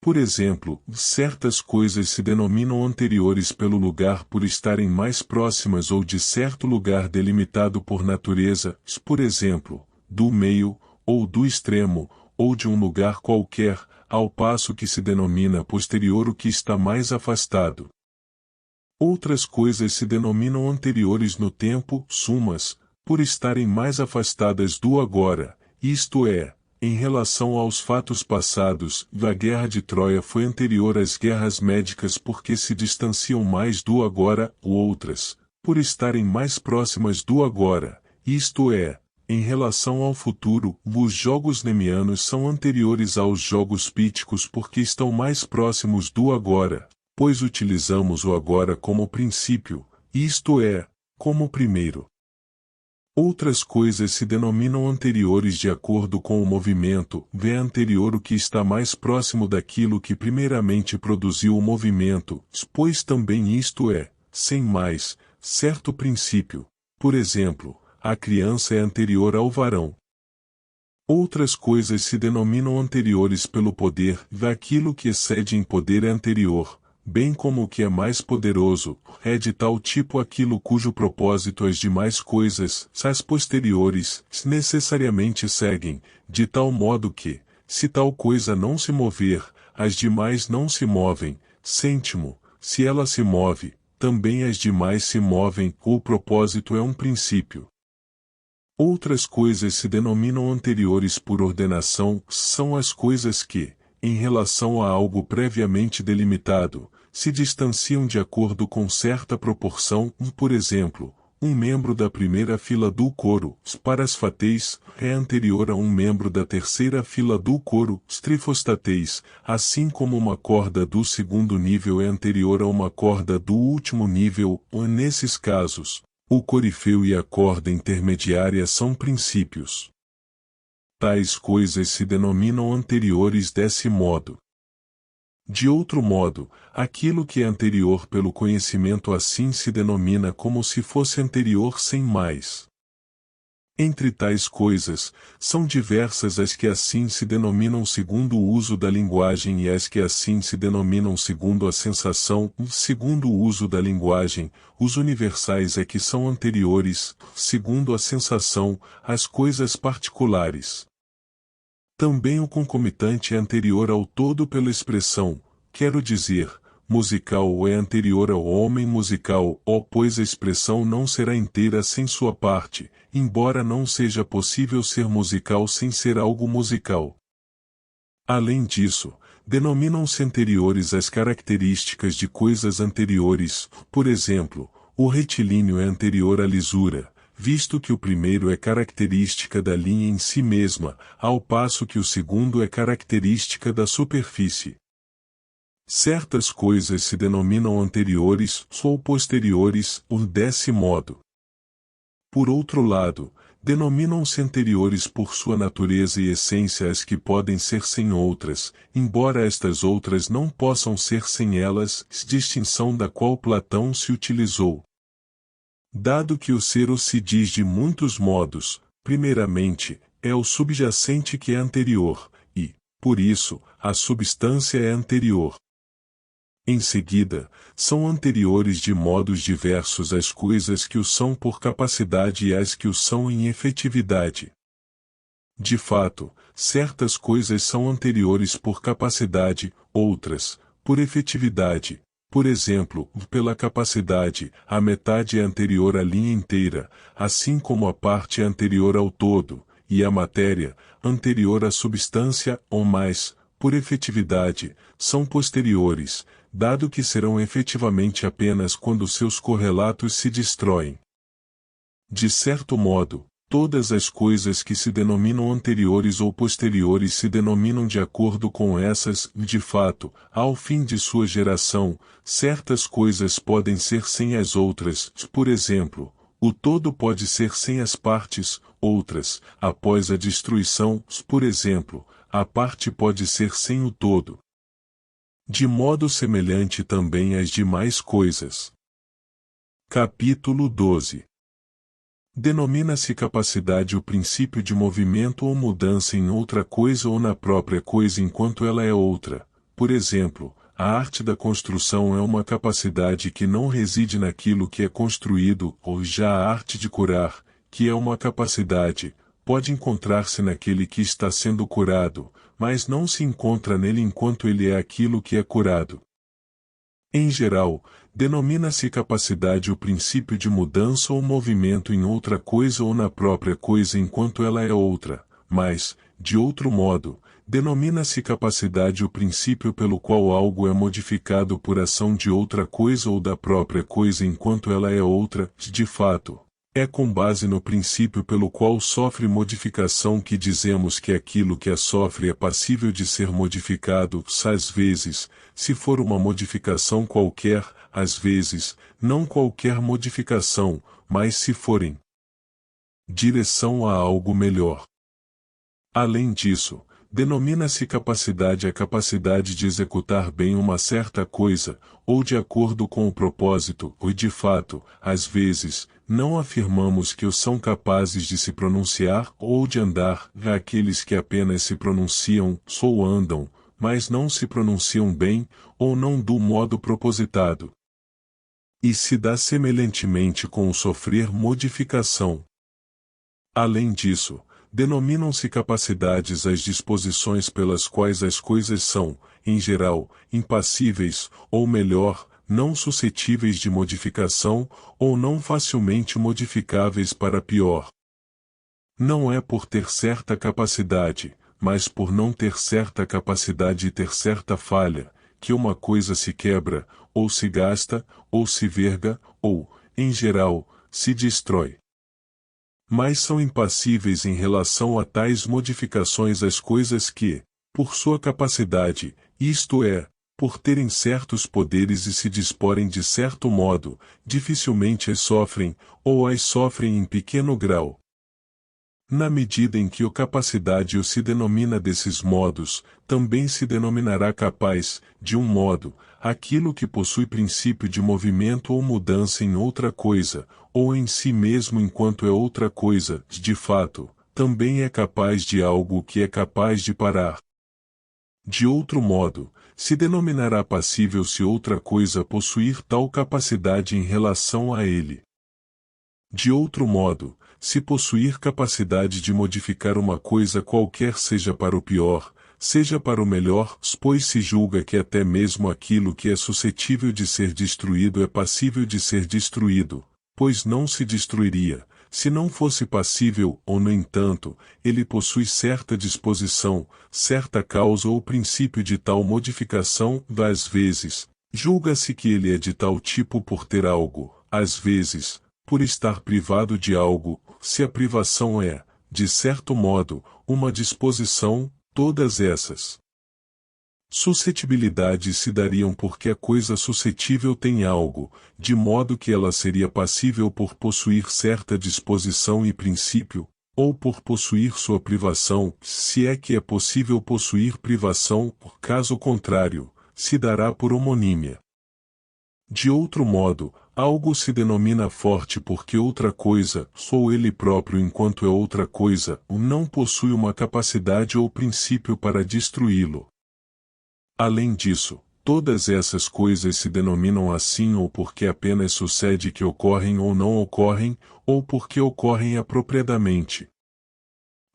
Por exemplo, certas coisas se denominam anteriores pelo lugar por estarem mais próximas ou de certo lugar delimitado por natureza, por exemplo, do meio, ou do extremo, ou de um lugar qualquer, ao passo que se denomina posterior o que está mais afastado. Outras coisas se denominam anteriores no tempo, sumas, por estarem mais afastadas do agora, isto é, em relação aos fatos passados. A guerra de Troia foi anterior às guerras médicas porque se distanciam mais do agora, outras, por estarem mais próximas do agora, isto é, em relação ao futuro. Os jogos nemianos são anteriores aos jogos píticos porque estão mais próximos do agora, pois utilizamos o agora como princípio, isto é, como primeiro. Outras coisas se denominam anteriores de acordo com o movimento, anterior o que está mais próximo daquilo que primeiramente produziu o movimento, pois também isto é, sem mais, certo princípio. Por exemplo, a criança é anterior ao varão. Outras coisas se denominam anteriores pelo poder, daquilo que excede em poder é anterior, bem como o que é mais poderoso, é de tal tipo aquilo cujo propósito as demais coisas, as posteriores, necessariamente seguem, de tal modo que, se tal coisa não se mover, as demais não se movem. Sétimo, se ela se move, também as demais se movem, o propósito é um princípio. Outras coisas se denominam anteriores por ordenação, são as coisas que, em relação a algo previamente delimitado, se distanciam de acordo com certa proporção, por exemplo, um membro da primeira fila do coro, parasfateis, é anterior a um membro da terceira fila do coro, trifostateis, assim como uma corda do segundo nível é anterior a uma corda do último nível, ou nesses casos, o corifeu e a corda intermediária são princípios. Tais coisas se denominam anteriores desse modo. De outro modo, aquilo que é anterior pelo conhecimento assim se denomina como se fosse anterior sem mais. Entre tais coisas, são diversas as que assim se denominam segundo o uso da linguagem e as que assim se denominam segundo a sensação, segundo o uso da linguagem, os universais é que são anteriores, segundo a sensação, às coisas particulares. Também o concomitante é anterior ao todo pela expressão, quero dizer, musical é anterior ao homem musical, pois a expressão não será inteira sem sua parte, embora não seja possível ser musical sem ser algo musical. Além disso, denominam-se anteriores as características de coisas anteriores, por exemplo, o retilíneo é anterior à lisura, visto que o primeiro é característica da linha em si mesma, ao passo que o segundo é característica da superfície. Certas coisas se denominam anteriores ou posteriores, desse modo. Por outro lado, denominam-se anteriores por sua natureza e essência as que podem ser sem outras, embora estas outras não possam ser sem elas, distinção da qual Platão se utilizou. Dado que o ser se diz de muitos modos, primeiramente, é o subjacente que é anterior, e, por isso, a substância é anterior. Em seguida, são anteriores de modos diversos as coisas que o são por capacidade e as que o são em efetividade. De fato, certas coisas são anteriores por capacidade, outras, por efetividade. Por exemplo, pela capacidade, a metade é anterior à linha inteira, assim como a parte é anterior ao todo, e a matéria, anterior à substância, ou mais, por efetividade, são posteriores, dado que serão efetivamente apenas quando seus correlatos se destroem. De certo modo, todas as coisas que se denominam anteriores ou posteriores se denominam de acordo com essas, de fato, ao fim de sua geração, certas coisas podem ser sem as outras, por exemplo, o todo pode ser sem as partes, outras, após a destruição, por exemplo, a parte pode ser sem o todo. De modo semelhante também às demais coisas. Capítulo 12. Denomina-se capacidade o princípio de movimento ou mudança em outra coisa ou na própria coisa enquanto ela é outra. Por exemplo, a arte da construção é uma capacidade que não reside naquilo que é construído, ou já a arte de curar, que é uma capacidade, pode encontrar-se naquele que está sendo curado, mas não se encontra nele enquanto ele é aquilo que é curado. Em geral, denomina-se capacidade o princípio de mudança ou movimento em outra coisa ou na própria coisa enquanto ela é outra, mas, de outro modo, denomina-se capacidade o princípio pelo qual algo é modificado por ação de outra coisa ou da própria coisa enquanto ela é outra, de fato. É com base no princípio pelo qual sofre modificação que dizemos que aquilo que a sofre é passível de ser modificado, às vezes, se for uma modificação qualquer, às vezes, não qualquer modificação, mas se for em direção a algo melhor. Além disso, denomina-se capacidade a capacidade de executar bem uma certa coisa, ou de acordo com o propósito, ou de fato, às vezes, não afirmamos que os são capazes de se pronunciar ou de andar, aqueles que apenas se pronunciam, ou andam, mas não se pronunciam bem, ou não do modo propositado. E se dá semelhantemente com o sofrer modificação. Além disso, denominam-se capacidades as disposições pelas quais as coisas são, em geral, impassíveis, ou melhor, não suscetíveis de modificação, ou não facilmente modificáveis para pior. Não é por ter certa capacidade, mas por não ter certa capacidade e ter certa falha, que uma coisa se quebra, ou se gasta, ou se verga, ou, em geral, se destrói. Mas são impassíveis em relação a tais modificações as coisas que, por sua capacidade, isto é, por terem certos poderes e se disporem de certo modo, dificilmente as sofrem, ou as sofrem em pequeno grau. Na medida em que a capacidade o se denomina desses modos, também se denominará capaz, de um modo, aquilo que possui princípio de movimento ou mudança em outra coisa, ou em si mesmo enquanto é outra coisa, de fato, também é capaz de algo que é capaz de parar. De outro modo, se denominará passível se outra coisa possuir tal capacidade em relação a ele. De outro modo, se possuir capacidade de modificar uma coisa qualquer seja para o pior, seja para o melhor, pois se julga que até mesmo aquilo que é suscetível de ser destruído é passível de ser destruído, pois não se destruiria, se não fosse passível, ou no entanto, ele possui certa disposição, certa causa ou princípio de tal modificação, às vezes, julga-se que ele é de tal tipo por ter algo, às vezes, por estar privado de algo, se a privação é, de certo modo, uma disposição, todas essas suscetibilidades se dariam porque a coisa suscetível tem algo, de modo que ela seria passível por possuir certa disposição e princípio, ou por possuir sua privação, se é que é possível possuir privação, caso contrário, se dará por homonímia. De outro modo, algo se denomina forte porque outra coisa, ou ele próprio enquanto é outra coisa, não possui uma capacidade ou princípio para destruí-lo. Além disso, todas essas coisas se denominam assim ou porque apenas sucede que ocorrem ou não ocorrem, ou porque ocorrem apropriadamente.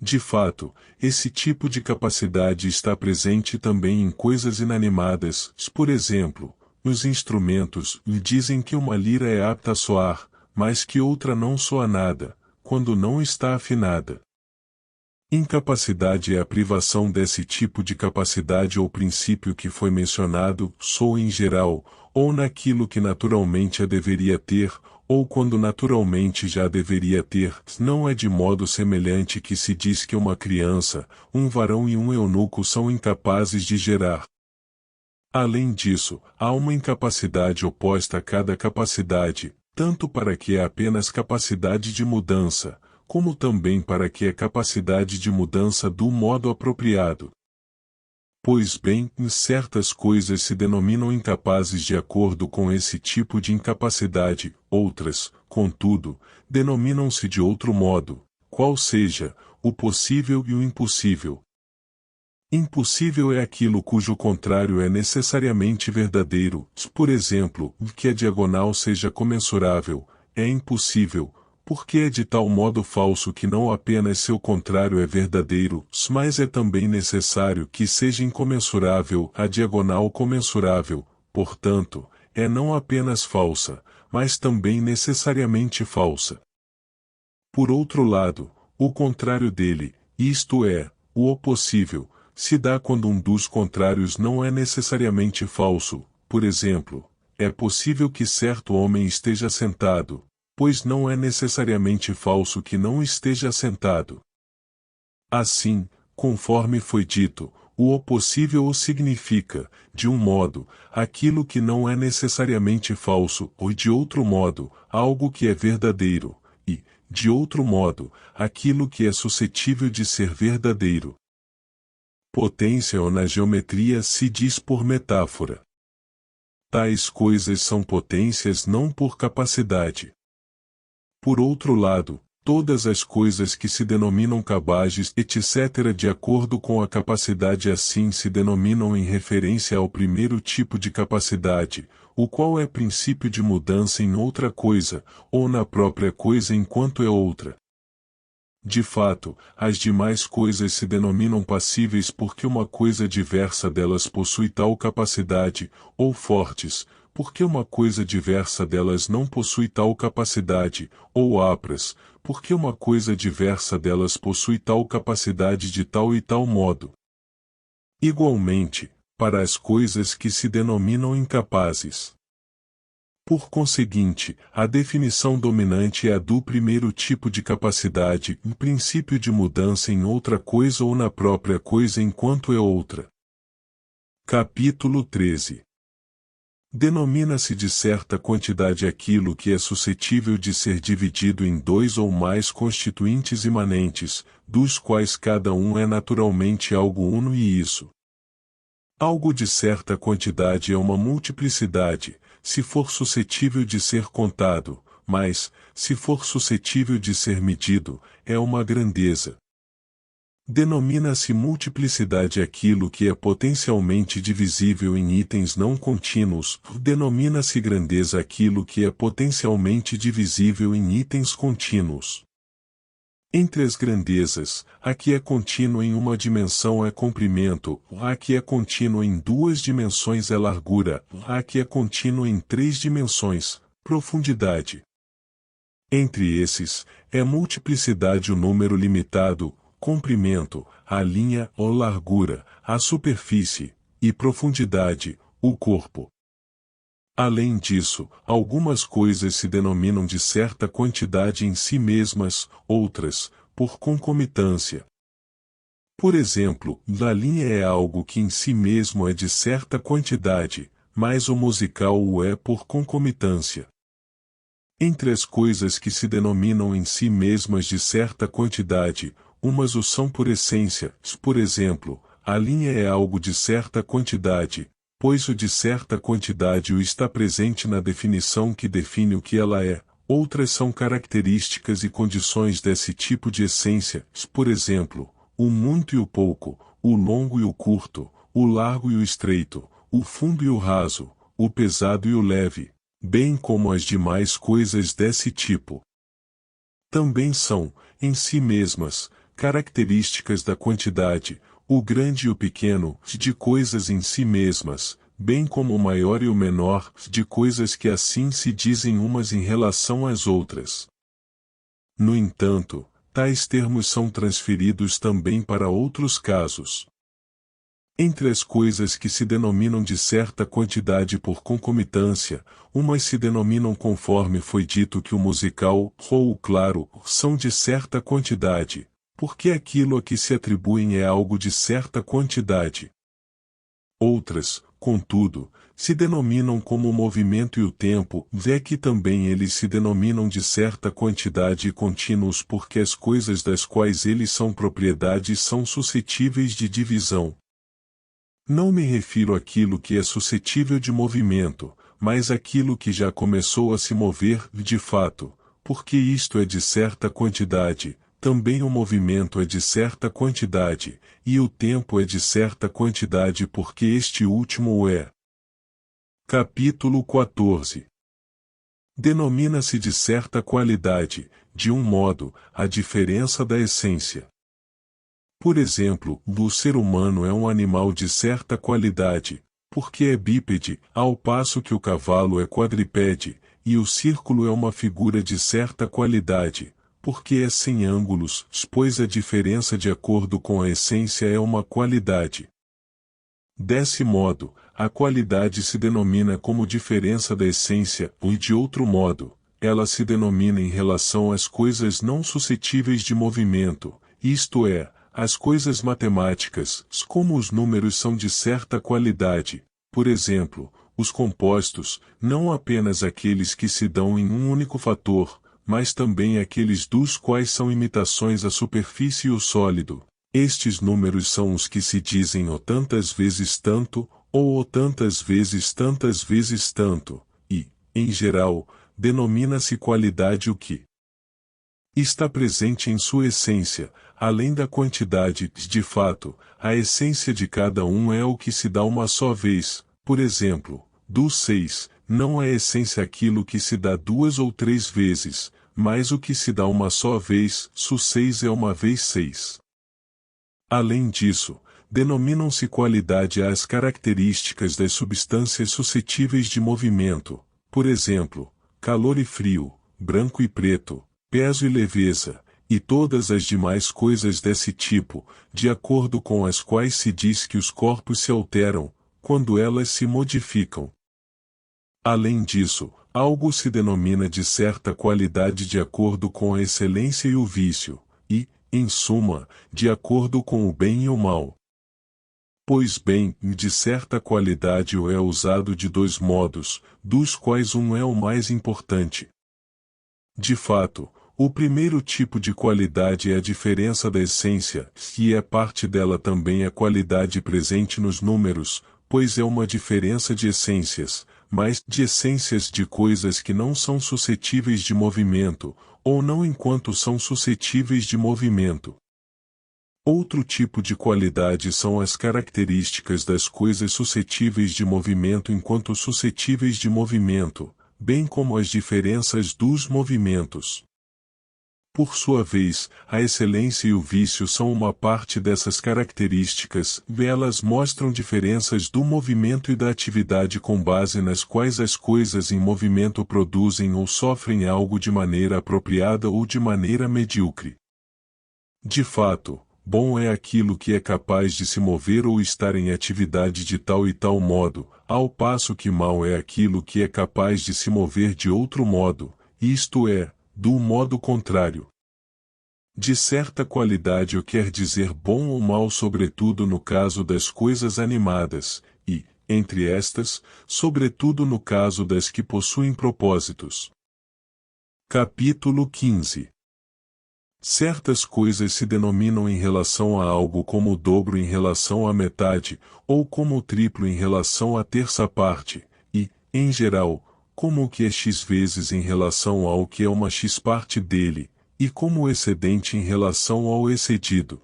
De fato, esse tipo de capacidade está presente também em coisas inanimadas, por exemplo, os instrumentos dizem que uma lira é apta a soar, mas que outra não soa nada, quando não está afinada. Incapacidade é a privação desse tipo de capacidade ou princípio que foi mencionado, sou em geral, ou naquilo que naturalmente a deveria ter, ou quando naturalmente já deveria ter, não é de modo semelhante que se diz que uma criança, um varão e um eunuco são incapazes de gerar. Além disso, há uma incapacidade oposta a cada capacidade, tanto para que é apenas capacidade de mudança, como também para que é capacidade de mudança do modo apropriado. Pois bem, certas coisas se denominam incapazes de acordo com esse tipo de incapacidade, outras, contudo, denominam-se de outro modo, qual seja, o possível e o impossível. Impossível é aquilo cujo contrário é necessariamente verdadeiro, por exemplo, que a diagonal seja comensurável, é impossível, porque é de tal modo falso que não apenas seu contrário é verdadeiro, mas é também necessário que seja incomensurável a diagonal comensurável, portanto, é não apenas falsa, mas também necessariamente falsa. Por outro lado, o contrário dele, isto é, o opossível, se dá quando um dos contrários não é necessariamente falso, por exemplo, é possível que certo homem esteja sentado, pois não é necessariamente falso que não esteja sentado. Assim, conforme foi dito, o opossível o significa, de um modo, aquilo que não é necessariamente falso, ou de outro modo, algo que é verdadeiro, e, de outro modo, aquilo que é suscetível de ser verdadeiro. Potência ou na geometria se diz por metáfora. Tais coisas são potências não por capacidade. Por outro lado, todas as coisas que se denominam cabazes, etc., de acordo com a capacidade assim se denominam em referência ao primeiro tipo de capacidade, o qual é princípio de mudança em outra coisa, ou na própria coisa enquanto é outra. De fato, as demais coisas se denominam passíveis porque uma coisa diversa delas possui tal capacidade, ou fortes, porque uma coisa diversa delas não possui tal capacidade, ou apras, porque uma coisa diversa delas possui tal capacidade de tal e tal modo. Igualmente, para as coisas que se denominam incapazes. Por conseguinte, a definição dominante é a do primeiro tipo de capacidade, um princípio de mudança em outra coisa ou na própria coisa enquanto é outra. Capítulo 13. Denomina-se de certa quantidade aquilo que é suscetível de ser dividido em dois ou mais constituintes imanentes, dos quais cada um é naturalmente algo uno e isso. Algo de certa quantidade é uma multiplicidade, se for suscetível de ser contado, mas, se for suscetível de ser medido, é uma grandeza. Denomina-se multiplicidade aquilo que é potencialmente divisível em itens não contínuos, denomina-se grandeza aquilo que é potencialmente divisível em itens contínuos. Entre as grandezas, a que é contínua em uma dimensão é comprimento, a que é contínua em duas dimensões é largura, a que é contínua em três dimensões, profundidade. Entre esses, é multiplicidade o número limitado, comprimento, a linha ou largura, a superfície, e profundidade, o corpo. Além disso, algumas coisas se denominam de certa quantidade em si mesmas, outras, por concomitância. Por exemplo, a linha é algo que em si mesmo é de certa quantidade, mas o musical o é por concomitância. Entre as coisas que se denominam em si mesmas de certa quantidade, umas o são por essência, por exemplo, a linha é algo de certa quantidade, pois o de certa quantidade o está presente na definição que define o que ela é, outras são características e condições desse tipo de essência, por exemplo, o muito e o pouco, o longo e o curto, o largo e o estreito, o fundo e o raso, o pesado e o leve, bem como as demais coisas desse tipo. Também são, em si mesmas, características da quantidade, o grande e o pequeno, de coisas em si mesmas, bem como o maior e o menor, de coisas que assim se dizem umas em relação às outras. No entanto, tais termos são transferidos também para outros casos. Entre as coisas que se denominam de certa quantidade por concomitância, umas se denominam conforme foi dito que o musical ou o claro são de certa quantidade, porque aquilo a que se atribuem é algo de certa quantidade. Outras, contudo, se denominam como o movimento e o tempo, é que também eles se denominam de certa quantidade e contínuos porque as coisas das quais eles são propriedade são suscetíveis de divisão. Não me refiro àquilo que é suscetível de movimento, mas àquilo que já começou a se mover, de fato, porque isto é de certa quantidade, também o movimento é de certa quantidade, e o tempo é de certa quantidade porque este último o é. Capítulo 14. Denomina-se de certa qualidade, de um modo, a diferença da essência. Por exemplo, o ser humano é um animal de certa qualidade, porque é bípede, ao passo que o cavalo é quadripede, e o círculo é uma figura de certa qualidade, porque é sem ângulos, pois a diferença de acordo com a essência é uma qualidade. Desse modo, a qualidade se denomina como diferença da essência, ou de outro modo, ela se denomina em relação às coisas não suscetíveis de movimento, isto é, as coisas matemáticas, como os números são de certa qualidade, por exemplo, os compostos, não apenas aqueles que se dão em um único fator, mas também aqueles dos quais são imitações a superfície e o sólido. Estes números são os que se dizem o tantas vezes tanto, ou o tantas vezes tanto, e, em geral, denomina-se qualidade o que está presente em sua essência, além da quantidade, de fato, a essência de cada um é o que se dá uma só vez, por exemplo, do 6, não é essência aquilo que se dá duas ou três vezes, mas o que se dá uma só vez, su 6 é uma vez 6. Além disso, denominam-se qualidade às características das substâncias suscetíveis de movimento, por exemplo, calor e frio, branco e preto, peso e leveza, e todas as demais coisas desse tipo, de acordo com as quais se diz que os corpos se alteram, quando elas se modificam. Além disso, algo se denomina de certa qualidade de acordo com a excelência e o vício, e, em suma, de acordo com o bem e o mal. Pois bem, de certa qualidade o é usado de dois modos, dos quais um é o mais importante. De fato, o primeiro tipo de qualidade é a diferença da essência, e é parte dela também a qualidade presente nos números, pois é uma diferença de essências, mas de essências de coisas que não são suscetíveis de movimento, ou não enquanto são suscetíveis de movimento. Outro tipo de qualidade são as características das coisas suscetíveis de movimento enquanto suscetíveis de movimento, bem como as diferenças dos movimentos. Por sua vez, a excelência e o vício são uma parte dessas características, e elas mostram diferenças do movimento e da atividade com base nas quais as coisas em movimento produzem ou sofrem algo de maneira apropriada ou de maneira medíocre. De fato, bom é aquilo que é capaz de se mover ou estar em atividade de tal e tal modo, ao passo que mal é aquilo que é capaz de se mover de outro modo, isto é, do modo contrário. De certa qualidade o quer dizer bom ou mal sobretudo no caso das coisas animadas, e, entre estas, sobretudo no caso das que possuem propósitos. Capítulo 15. Certas coisas se denominam em relação a algo como o dobro em relação à metade, ou como o triplo em relação à terça parte, e, em geral, como o que é x vezes em relação ao que é uma x parte dele, e como o excedente em relação ao excedido.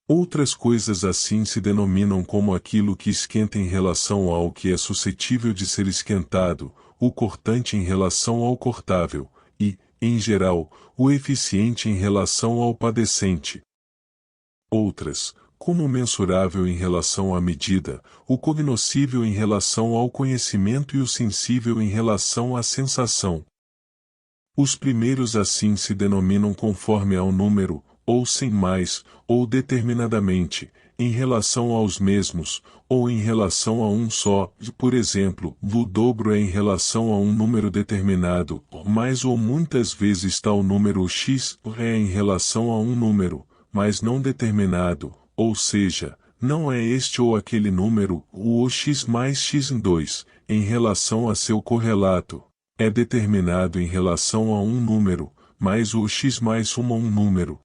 Outras coisas assim se denominam como aquilo que esquenta em relação ao que é suscetível de ser esquentado, o cortante em relação ao cortável, e, em geral, o eficiente em relação ao padecente. Outras, como o mensurável em relação à medida, o cognoscível em relação ao conhecimento e o sensível em relação à sensação. Os primeiros assim se denominam conforme ao número, ou sem mais, ou determinadamente, em relação aos mesmos, ou em relação a um só, por exemplo, o dobro é em relação a um número determinado, mais ou muitas vezes tal número x é em relação a um número, mas não determinado, ou seja, não é este ou aquele número, o x mais x2, em relação a seu correlato, é determinado em relação a um número, mais o x mais um número.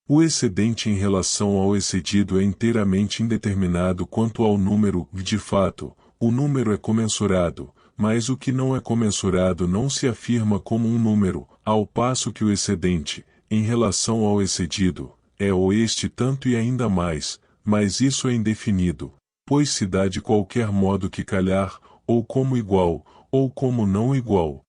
O excedente em relação ao excedido é inteiramente indeterminado quanto ao número, de fato, o número é comensurado, mas o que não é comensurado não se afirma como um número, ao passo que o excedente, em relação ao excedido, é ou este tanto e ainda mais, mas isso é indefinido, pois se dá de qualquer modo que calhar, ou como igual, ou como não igual.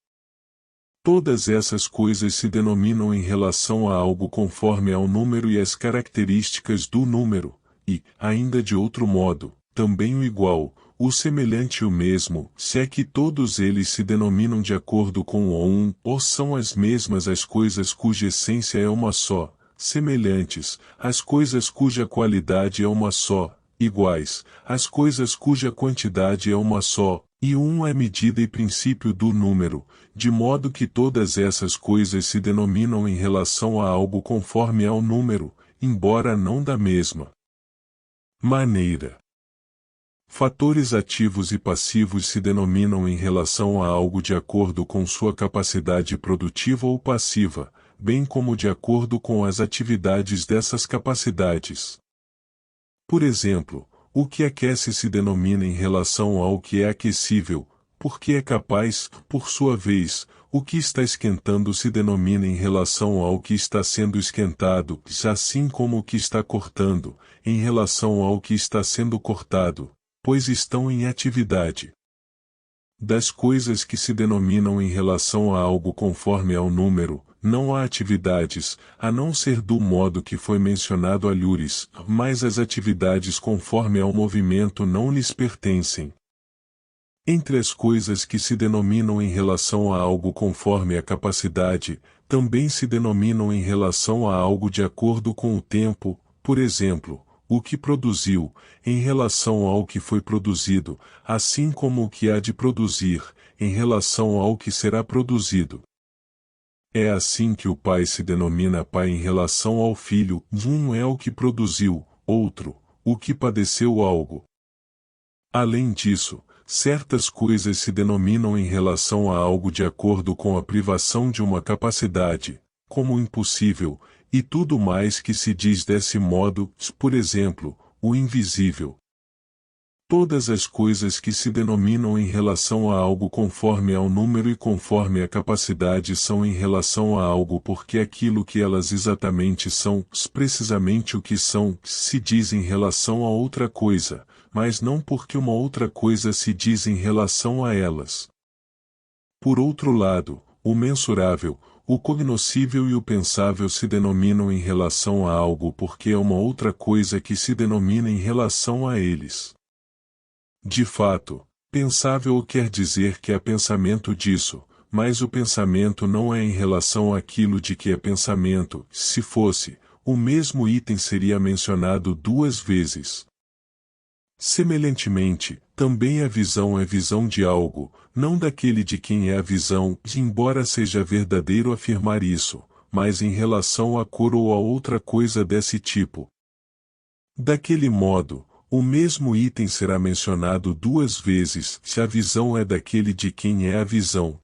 Todas essas coisas se denominam em relação a algo conforme ao número e às características do número, e, ainda de outro modo, também o igual, o semelhante e o mesmo, se é que todos eles se denominam de acordo com o um, ou são as mesmas as coisas cuja essência é uma só, semelhantes, as coisas cuja qualidade é uma só, iguais, as coisas cuja quantidade é uma só, e um é medida e princípio do número, de modo que todas essas coisas se denominam em relação a algo conforme ao número, embora não da mesma maneira. Fatores ativos e passivos se denominam em relação a algo de acordo com sua capacidade produtiva ou passiva, bem como de acordo com as atividades dessas capacidades. Por exemplo, o que aquece se denomina em relação ao que é aquecível, porque é capaz, por sua vez, o que está esquentando se denomina em relação ao que está sendo esquentado, assim como o que está cortando, em relação ao que está sendo cortado, pois estão em atividade. Das coisas que se denominam em relação a algo conforme ao número, não há atividades, a não ser do modo que foi mencionado alhures, mas as atividades conforme ao movimento não lhes pertencem. Entre as coisas que se denominam em relação a algo conforme a capacidade, também se denominam em relação a algo de acordo com o tempo, por exemplo, o que produziu, em relação ao que foi produzido, assim como o que há de produzir, em relação ao que será produzido. É assim que o pai se denomina pai em relação ao filho, um é o que produziu, outro, o que padeceu algo. Além disso, certas coisas se denominam em relação a algo de acordo com a privação de uma capacidade, como impossível, e tudo mais que se diz desse modo, por exemplo, o invisível. Todas as coisas que se denominam em relação a algo conforme ao número e conforme a capacidade são em relação a algo porque aquilo que elas exatamente são, precisamente o que são, se diz em relação a outra coisa, mas não porque uma outra coisa se diz em relação a elas. Por outro lado, o mensurável, o cognoscível e o pensável se denominam em relação a algo porque é uma outra coisa que se denomina em relação a eles. De fato, pensável quer dizer que é pensamento disso, mas o pensamento não é em relação àquilo de que é pensamento. Se fosse, o mesmo item seria mencionado duas vezes. Semelhantemente, também a visão é visão de algo, não daquele de quem é a visão, embora seja verdadeiro afirmar isso, mas em relação à cor ou a outra coisa desse tipo. Daquele modo, o mesmo item será mencionado duas vezes se a visão é daquele de quem é a visão.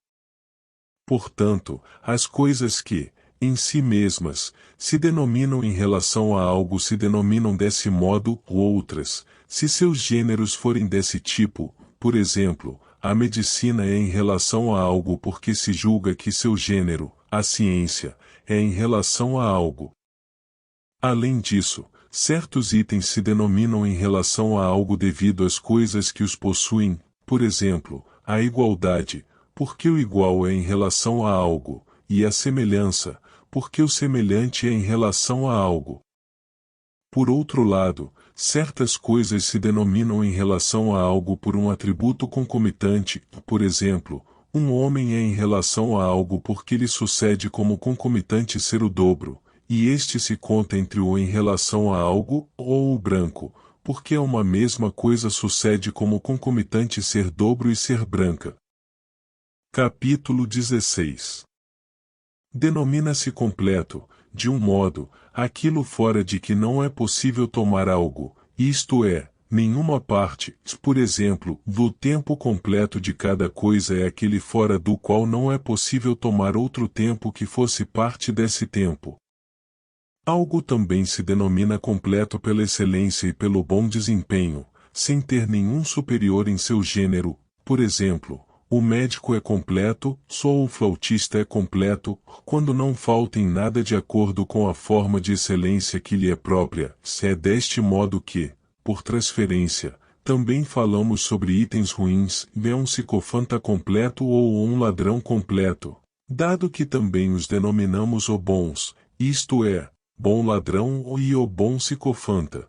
Portanto, as coisas que, em si mesmas, se denominam em relação a algo se denominam desse modo, outras, se seus gêneros forem desse tipo, por exemplo, a medicina é em relação a algo porque se julga que seu gênero, a ciência, é em relação a algo. Além disso, certos itens se denominam em relação a algo devido às coisas que os possuem, por exemplo, a igualdade, porque o igual é em relação a algo, e a semelhança, porque o semelhante é em relação a algo. Por outro lado, certas coisas se denominam em relação a algo por um atributo concomitante, por exemplo, um homem é em relação a algo porque lhe sucede como concomitante ser o dobro, e este se conta entre o em relação a algo, ou o branco, porque é uma mesma coisa sucede como concomitante ser dobro e ser branca. Capítulo 16. Denomina-se completo, de um modo, aquilo fora de que não é possível tomar algo, isto é, nenhuma parte, por exemplo, do tempo completo de cada coisa é aquele fora do qual não é possível tomar outro tempo que fosse parte desse tempo. Algo também se denomina completo pela excelência e pelo bom desempenho, sem ter nenhum superior em seu gênero, por exemplo, o médico é completo, só o flautista é completo, quando não falta em nada de acordo com a forma de excelência que lhe é própria. Se é deste modo que, por transferência, também falamos sobre itens ruins, é um psicofanta completo ou um ladrão completo, dado que também os denominamos o bons, isto é, bom ladrão e o bom psicofanta.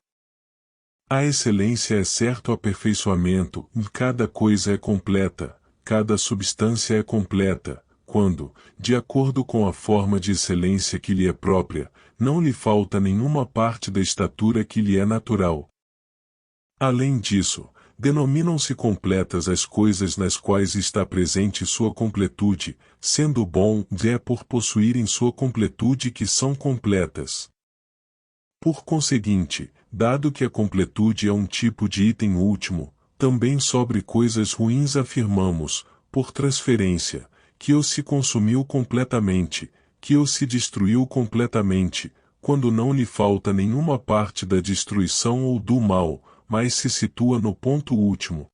A excelência é certo aperfeiçoamento, cada coisa é completa, cada substância é completa, quando, de acordo com a forma de excelência que lhe é própria, não lhe falta nenhuma parte da estatura que lhe é natural. Além disso, denominam-se completas as coisas nas quais está presente sua completude, sendo bom é por possuírem sua completude que são completas. Por conseguinte, dado que a completude é um tipo de item último, também sobre coisas ruins afirmamos, por transferência, que o se consumiu completamente, que o se destruiu completamente, quando não lhe falta nenhuma parte da destruição ou do mal, mas se situa no ponto último.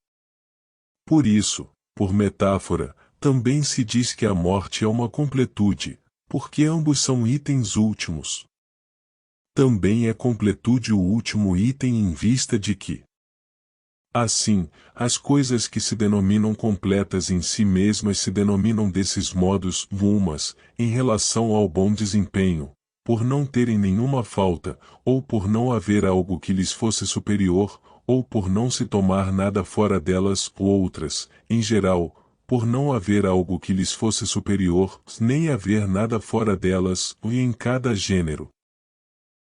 Por isso, por metáfora, também se diz que a morte é uma completude, porque ambos são itens últimos. Também é completude o último item em vista de que Assim, as coisas que se denominam completas em si mesmas se denominam desses modos vulmas, em relação ao bom desempenho, por não terem nenhuma falta, ou por não haver algo que lhes fosse superior, ou por não se tomar nada fora delas ou outras, em geral, por não haver algo que lhes fosse superior, nem haver nada fora delas, e em cada gênero.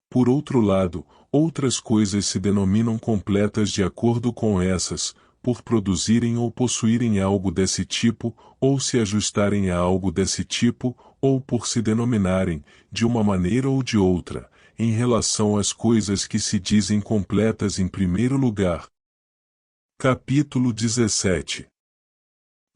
Por outro lado, outras coisas se denominam completas de acordo com essas, por produzirem ou possuírem algo desse tipo, ou se ajustarem a algo desse tipo, ou por se denominarem, de uma maneira ou de outra, em relação às coisas que se dizem completas em primeiro lugar. Capítulo 17.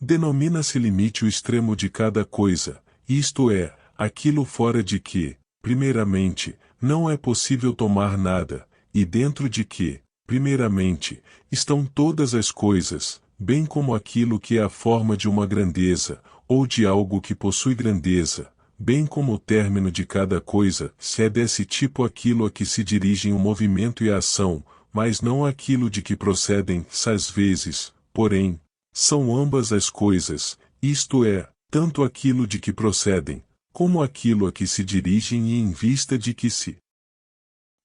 Denomina-se limite o extremo de cada coisa, isto é, aquilo fora de que, primeiramente, não é possível tomar nada, e dentro de que, primeiramente, estão todas as coisas, bem como aquilo que é a forma de uma grandeza, ou de algo que possui grandeza, bem como o término de cada coisa, se é desse tipo aquilo a que se dirigem o movimento e a ação, mas não aquilo de que procedem, às vezes, porém, são ambas as coisas, isto é, tanto aquilo de que procedem, como aquilo a que se dirigem e em vista de que se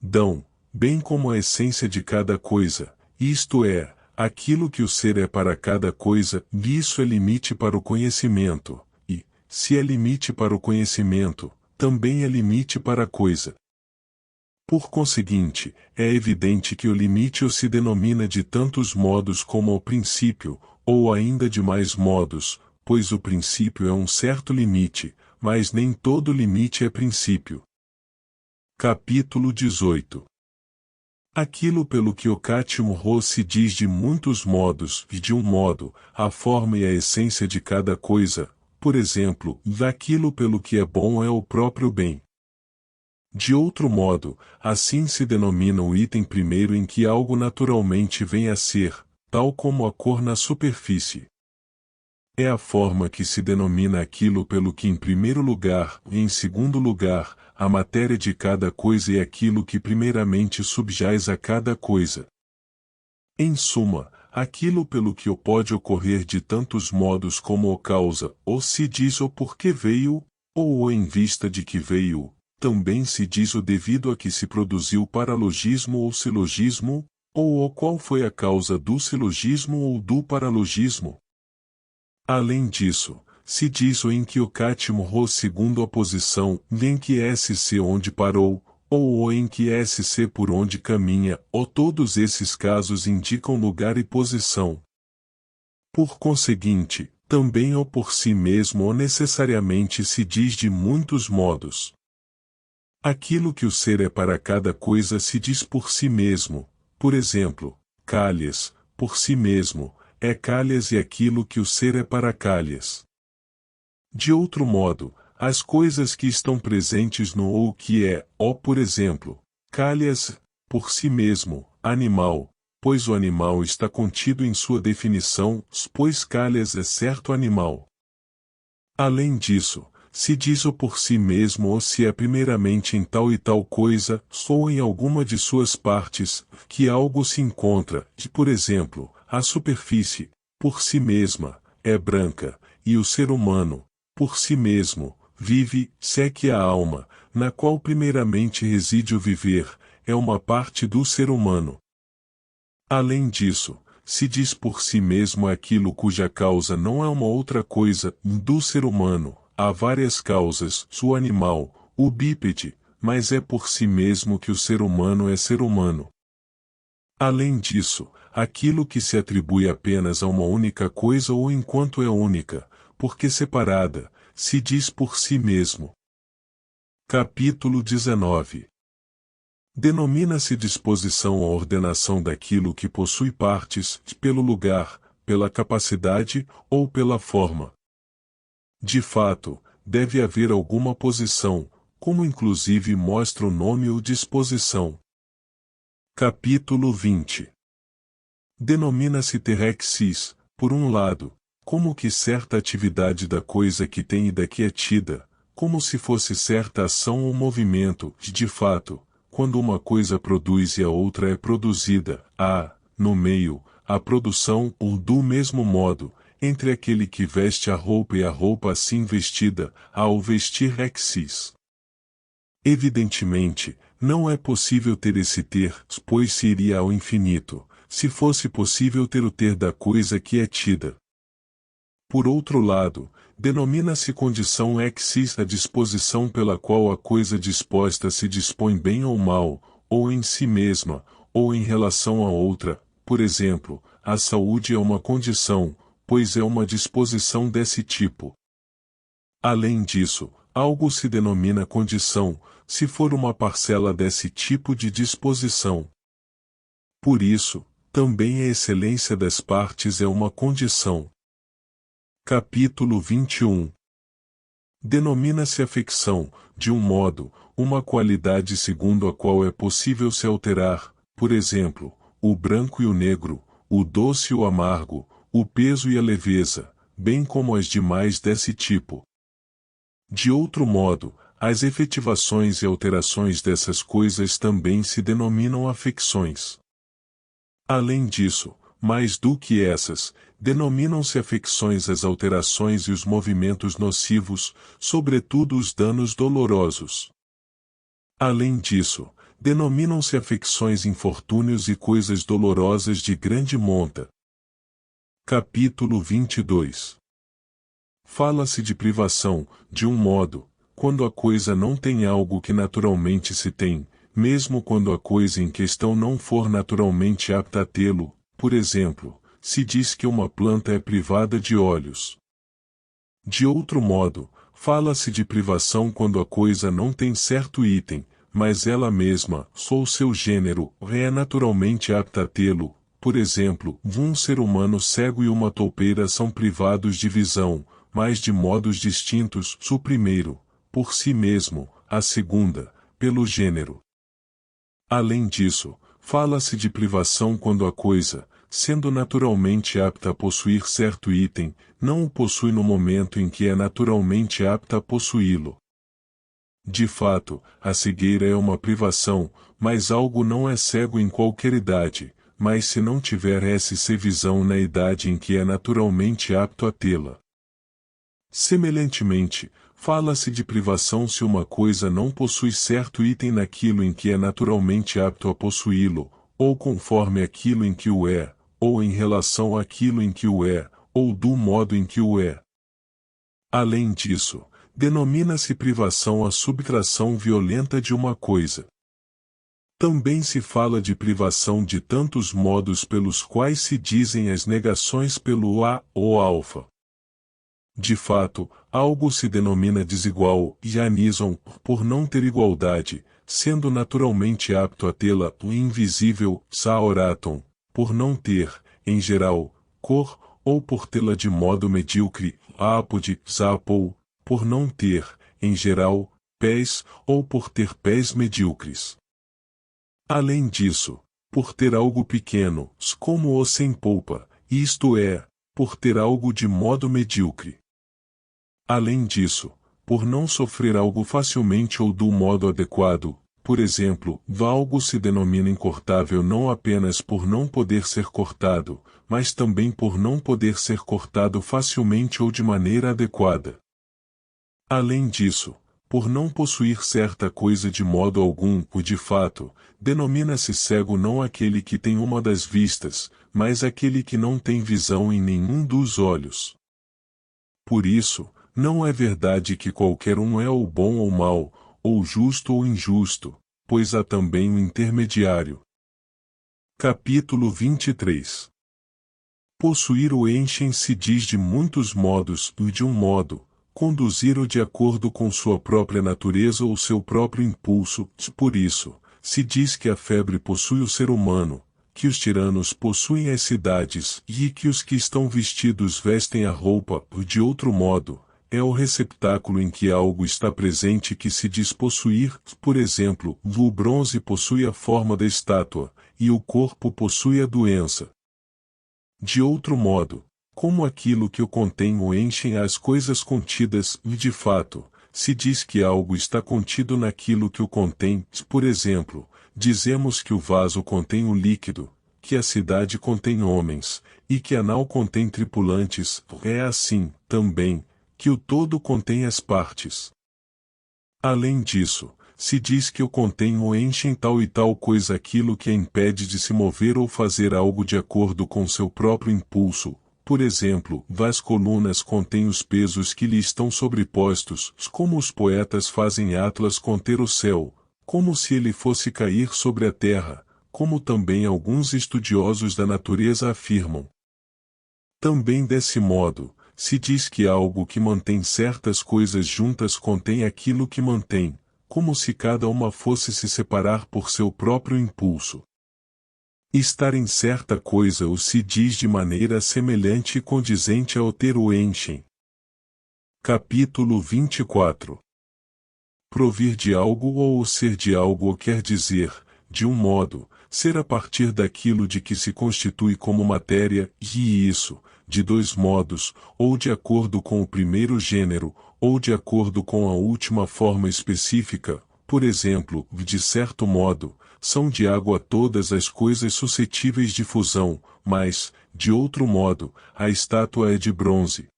dão, bem como a essência de cada coisa, isto é, aquilo que o ser é para cada coisa, isso é limite para o conhecimento, e, se é limite para o conhecimento, também é limite para a coisa. Por conseguinte, é evidente que o limite o se denomina de tantos modos como o princípio, ou ainda de mais modos, pois o princípio é um certo limite, mas nem todo limite é princípio. Capítulo 18. Aquilo pelo que o Cátimo Rô se diz de muitos modos, e de um modo, a forma e a essência de cada coisa, por exemplo, daquilo pelo que é bom é o próprio bem. De outro modo, assim se denomina o item primeiro em que algo naturalmente vem a ser, tal como a cor na superfície. É a forma que se denomina aquilo pelo que em primeiro lugar, e em segundo lugar, a matéria de cada coisa é aquilo que primeiramente subjaz a cada coisa. Em suma, aquilo pelo que o pode ocorrer de tantos modos como o causa, ou se diz o porquê veio, ou o em vista de que veio, também se diz o devido a que se produziu paralogismo ou silogismo, ou o qual foi a causa do silogismo ou do paralogismo. Além disso, se diz o em que o Cátimo Rô segundo a posição, em que SC onde parou, ou o em que SC por onde caminha, ou todos esses casos indicam lugar e posição. Por conseguinte, também o por si mesmo ou necessariamente se diz de muitos modos. Aquilo que o ser é para cada coisa se diz por si mesmo, por exemplo, Calhas, por si mesmo, é Calhas e aquilo que o ser é para Calhas. De outro modo, as coisas que estão presentes no ou que é, por exemplo, Calhas, por si mesmo, animal, pois o animal está contido em sua definição, pois Calhas é certo animal. Além disso, se diz o por si mesmo ou se é primeiramente em tal e tal coisa, ou em alguma de suas partes, que algo se encontra, por exemplo, a superfície, por si mesma, é branca, e o ser humano, por si mesmo, vive, se é que a alma, na qual primeiramente reside o viver, é uma parte do ser humano. Além disso, se diz por si mesmo aquilo cuja causa não é uma outra coisa, do ser humano. Há várias causas, o animal, o bípede, mas é por si mesmo que o ser humano é ser humano. Além disso, aquilo que se atribui apenas a uma única coisa ou enquanto é única, porque separada, se diz por si mesmo. Capítulo 19. Denomina-se disposição a ordenação daquilo que possui partes, pelo lugar, pela capacidade, ou pela forma. De fato, deve haver alguma posição, como inclusive mostra o nome ou disposição. Capítulo 20. Denomina-se terexis, por um lado, como que certa atividade da coisa que tem e da que é tida, como se fosse certa ação ou movimento, de fato, quando uma coisa produz e a outra é produzida, há, no meio, a produção, ou do mesmo modo, entre aquele que veste a roupa e a roupa assim vestida, ao vestir exis. Evidentemente, não é possível ter esse ter, pois se iria ao infinito, se fosse possível ter o ter da coisa que é tida. Por outro lado, denomina-se condição exis a disposição pela qual a coisa disposta se dispõe bem ou mal, ou em si mesma, ou em relação a outra. Por exemplo, a saúde é uma condição, pois é uma disposição desse tipo. Além disso, algo se denomina condição, se for uma parcela desse tipo de disposição. Por isso, também a excelência das partes é uma condição. Capítulo 21. Denomina-se afecção, de um modo, uma qualidade segundo a qual é possível se alterar, por exemplo, o branco e o negro, o doce e o amargo, o peso e a leveza, bem como as demais desse tipo. De outro modo, as efetivações e alterações dessas coisas também se denominam afecções. Além disso, mais do que essas, denominam-se afecções as alterações e os movimentos nocivos, sobretudo os danos dolorosos. Além disso, denominam-se afecções infortúnios e coisas dolorosas de grande monta. Capítulo 22. Fala-se de privação, de um modo, quando a coisa não tem algo que naturalmente se tem, mesmo quando a coisa em questão não for naturalmente apta a tê-lo. Por exemplo, se diz que uma planta é privada de olhos. De outro modo, fala-se de privação quando a coisa não tem certo item, mas ela mesma, ou seu gênero, é naturalmente apta a tê-lo. Por exemplo, um ser humano cego e uma toupeira são privados de visão, mas de modos distintos. O primeiro, por si mesmo, a segunda, pelo gênero. Além disso, fala-se de privação quando a coisa, sendo naturalmente apta a possuir certo item, não o possui no momento em que é naturalmente apta a possuí-lo. De fato, a cegueira é uma privação, mas algo não é cego em qualquer idade, mas se não tiver essa visão na idade em que é naturalmente apto a tê-la. Semelhantemente, fala-se de privação se uma coisa não possui certo item naquilo em que é naturalmente apto a possuí-lo, ou conforme aquilo em que o é, ou em relação àquilo em que o é, ou do modo em que o é. Além disso, denomina-se privação a subtração violenta de uma coisa. Também se fala de privação de tantos modos pelos quais se dizem as negações pelo A ou alfa. De fato, algo se denomina desigual, e anison, por não ter igualdade, sendo naturalmente apto a tê-la, o invisível, saoraton, por não ter, em geral, cor, ou por tê-la de modo medíocre, ápode, sapou, por não ter, em geral, pés, ou por ter pés medíocres. Além disso, por ter algo pequeno, como o sem polpa, isto é, por ter algo de modo medíocre. Além disso, por não sofrer algo facilmente ou do modo adequado, por exemplo, algo se denomina incortável não apenas por não poder ser cortado, mas também por não poder ser cortado facilmente ou de maneira adequada. Além disso, por não possuir certa coisa de modo algum, o de fato, denomina-se cego não aquele que tem uma das vistas, mas aquele que não tem visão em nenhum dos olhos. Por isso, não é verdade que qualquer um é ou bom ou mau, ou justo ou injusto, pois há também o intermediário. Capítulo 23. Possuir o enchem se diz de muitos modos, e de um modo, conduzir-o de acordo com sua própria natureza ou seu próprio impulso. Por isso, se diz que a febre possui o ser humano, que os tiranos possuem as cidades, e que os que estão vestidos vestem a roupa. De outro modo, é o receptáculo em que algo está presente que se diz possuir. Por exemplo, o bronze possui a forma da estátua, e o corpo possui a doença. De outro modo, como aquilo que o contém o enchem as coisas contidas, e de fato, se diz que algo está contido naquilo que o contém. Por exemplo, dizemos que o vaso contém o líquido, que a cidade contém homens, e que a nau contém tripulantes, é assim, também, que o todo contém as partes. Além disso, se diz que o contém ou enchem tal e tal coisa aquilo que a impede de se mover ou fazer algo de acordo com seu próprio impulso. Por exemplo, as colunas contêm os pesos que lhe estão sobrepostos, como os poetas fazem Atlas conter o céu, como se ele fosse cair sobre a terra, como também alguns estudiosos da natureza afirmam. Também desse modo, se diz que algo que mantém certas coisas juntas contém aquilo que mantém, como se cada uma fosse se separar por seu próprio impulso. Estar em certa coisa o se diz de maneira semelhante e condizente ao ter o enchem. Capítulo 24. Provir de algo ou o ser de algo quer dizer, de um modo, ser a partir daquilo de que se constitui como matéria, e isso, de dois modos, ou de acordo com o primeiro gênero, ou de acordo com a última forma específica, por exemplo, de certo modo, são de água todas as coisas suscetíveis de fusão, mas, de outro modo, a estátua é de bronze.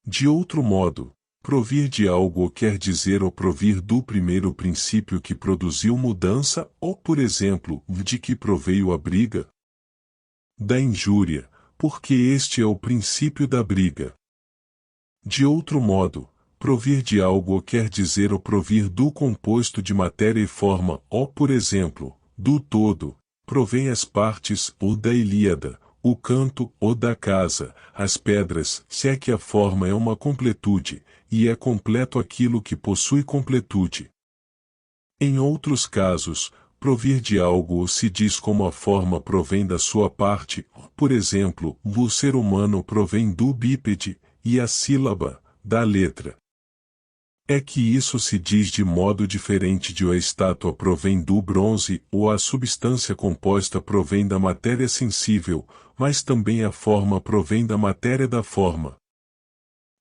De outro modo, provir de algo quer dizer ou provir do primeiro princípio que produziu mudança, ou por exemplo, de que proveio a briga. Da injúria, porque este é o princípio da briga. De outro modo, provir de algo quer dizer ou provir do composto de matéria e forma, ou por exemplo, do todo, provém as partes, ou da Ilíada, o canto, ou da casa, as pedras, se é que a forma é uma completude, e é completo aquilo que possui completude. Em outros casos, provir de algo se diz como a forma provém da sua parte, por exemplo, o ser humano provém do bípede, e a sílaba, da letra. É que isso se diz de modo diferente de a estátua provém do bronze, ou a substância composta provém da matéria sensível, mas também a forma provém da matéria da forma.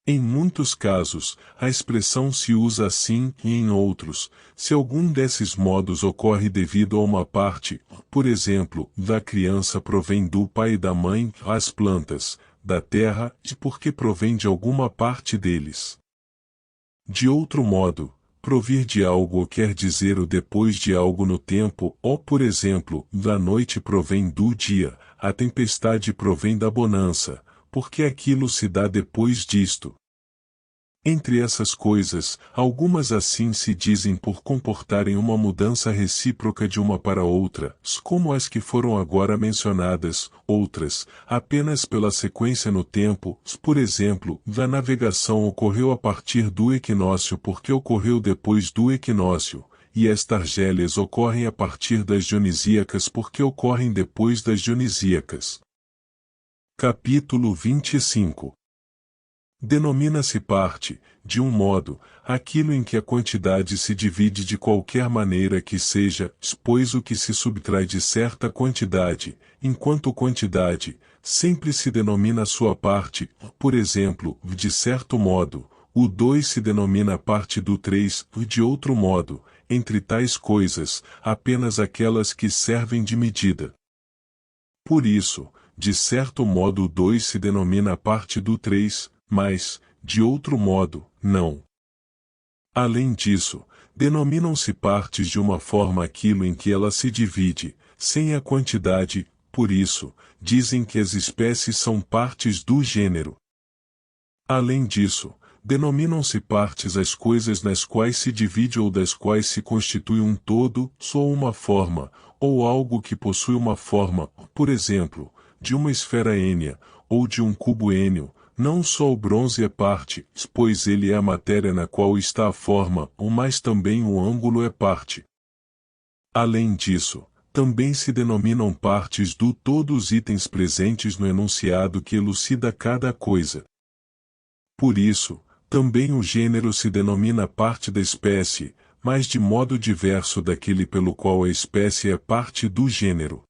Em muitos casos, a expressão se usa assim, e em outros, se algum desses modos ocorre devido a uma parte, por exemplo, da criança provém do pai e da mãe, as plantas, da terra, e porque provém de alguma parte deles. De outro modo, provir de algo quer dizer o depois de algo no tempo, ou por exemplo, da noite provém do dia, a tempestade provém da bonança, porque aquilo se dá depois disto. Entre essas coisas, algumas assim se dizem por comportarem uma mudança recíproca de uma para outra, como as que foram agora mencionadas, outras, apenas pela sequência no tempo, por exemplo, da navegação ocorreu a partir do equinócio porque ocorreu depois do equinócio, e as targélias ocorrem a partir das dionisíacas porque ocorrem depois das dionisíacas. Capítulo 25. Denomina-se parte, de um modo, aquilo em que a quantidade se divide de qualquer maneira que seja, pois o que se subtrai de certa quantidade, enquanto quantidade, sempre se denomina sua parte, por exemplo, de certo modo, o 2 se denomina parte do 3, de outro modo, entre tais coisas, apenas aquelas que servem de medida. Por isso, de certo modo o 2 se denomina parte do 3, mas, de outro modo, não. Além disso, denominam-se partes de uma forma aquilo em que ela se divide, sem a quantidade, por isso, dizem que as espécies são partes do gênero. Além disso, denominam-se partes as coisas nas quais se divide ou das quais se constitui um todo, só uma forma, ou algo que possui uma forma, por exemplo, de uma esfera ênea, ou de um cubo êneo. Não só o bronze é parte, pois ele é a matéria na qual está a forma, mas também o ângulo é parte. Além disso, também se denominam partes do todo os itens presentes no enunciado que elucida cada coisa. Por isso, também o gênero se denomina parte da espécie, mas de modo diverso daquele pelo qual a espécie é parte do gênero.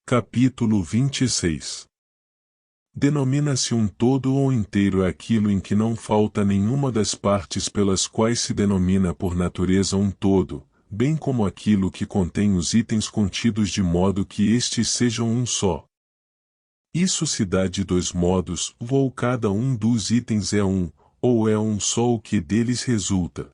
Capítulo 26. Denomina-se um todo ou inteiro aquilo em que não falta nenhuma das partes pelas quais se denomina por natureza um todo, bem como aquilo que contém os itens contidos de modo que estes sejam um só. Isso se dá de dois modos, ou cada um dos itens é um, ou é um só o que deles resulta.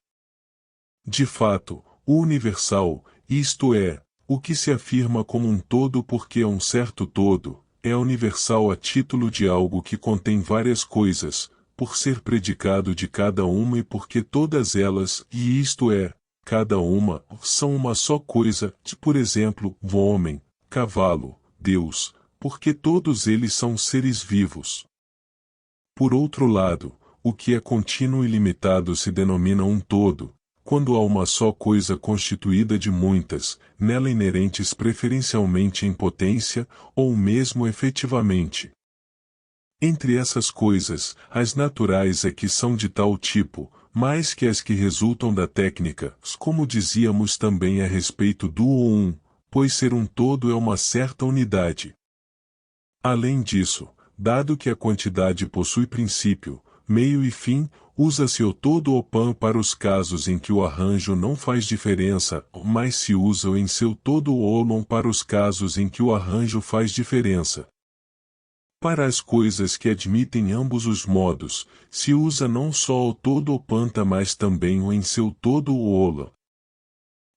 De fato, o universal, isto é, o que se afirma como um todo porque é um certo todo, é universal a título de algo que contém várias coisas, por ser predicado de cada uma e porque todas elas, e isto é, cada uma, são uma só coisa, por exemplo, o homem, cavalo, Deus, porque todos eles são seres vivos. Por outro lado, o que é contínuo e limitado se denomina um todo, quando há uma só coisa constituída de muitas, nela inerentes preferencialmente em potência, ou mesmo efetivamente. Entre essas coisas, as naturais é que são de tal tipo, mais que as que resultam da técnica, como dizíamos também a respeito do um, pois ser um todo é uma certa unidade. Além disso, dado que a quantidade possui princípio, meio e fim, usa-se o todo ou pan para os casos em que o arranjo não faz diferença, mas se usa o em seu todo o olon para os casos em que o arranjo faz diferença. Para as coisas que admitem ambos os modos, se usa não só o todo ou panta mas também o em seu todo o olon.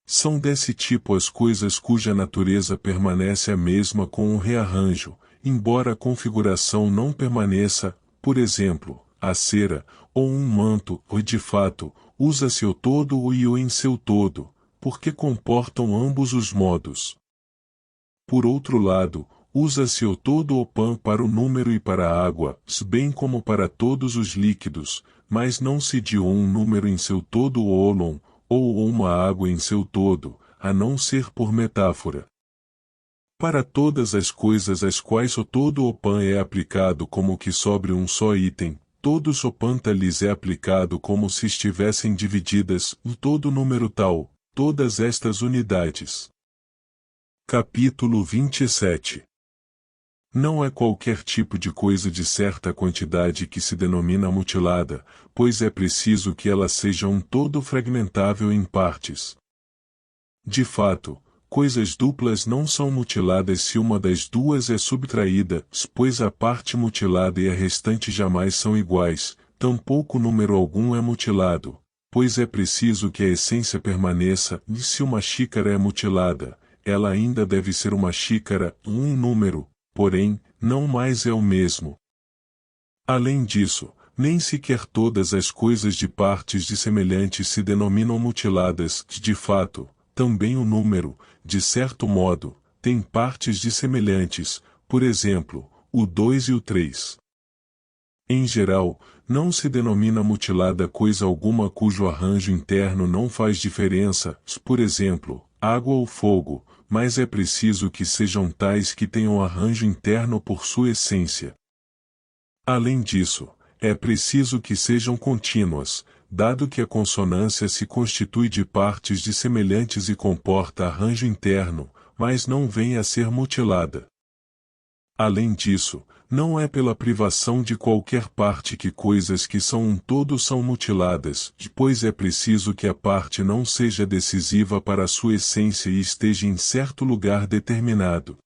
São desse tipo as coisas cuja natureza permanece a mesma com o rearranjo, embora a configuração não permaneça, por exemplo, a cera, ou um manto, ou de fato, usa-se o todo e o em seu todo, porque comportam ambos os modos. Por outro lado, usa-se o todo o pan para o número e para a água, bem como para todos os líquidos, mas não se diz um número em seu todo o olon, ou uma água em seu todo, a não ser por metáfora. Para todas as coisas às quais o todo o pan é aplicado como que sobre um só item, todos o panta lhes é aplicado como se estivessem divididas, o todo número tal, todas estas unidades. Capítulo 27. Não é qualquer tipo de coisa de certa quantidade que se denomina mutilada, pois é preciso que ela seja um todo fragmentável em partes. De fato, coisas duplas não são mutiladas se uma das duas é subtraída, pois a parte mutilada e a restante jamais são iguais, tampouco número algum é mutilado, pois é preciso que a essência permaneça, e se uma xícara é mutilada, ela ainda deve ser uma xícara, um número, porém, não mais é o mesmo. Além disso, nem sequer todas as coisas de partes dissemelhantes se denominam mutiladas, de fato, também o número, de certo modo, tem partes dissemelhantes, por exemplo, o 2 e o 3. Em geral, não se denomina mutilada coisa alguma cujo arranjo interno não faz diferença, por exemplo, água ou fogo, mas é preciso que sejam tais que tenham arranjo interno por sua essência. Além disso, é preciso que sejam contínuas, dado que a consonância se constitui de partes dissemelhantes e comporta arranjo interno, mas não vem a ser mutilada. Além disso, não é pela privação de qualquer parte que coisas que são um todo são mutiladas, pois é preciso que a parte não seja decisiva para a sua essência e esteja em certo lugar determinado.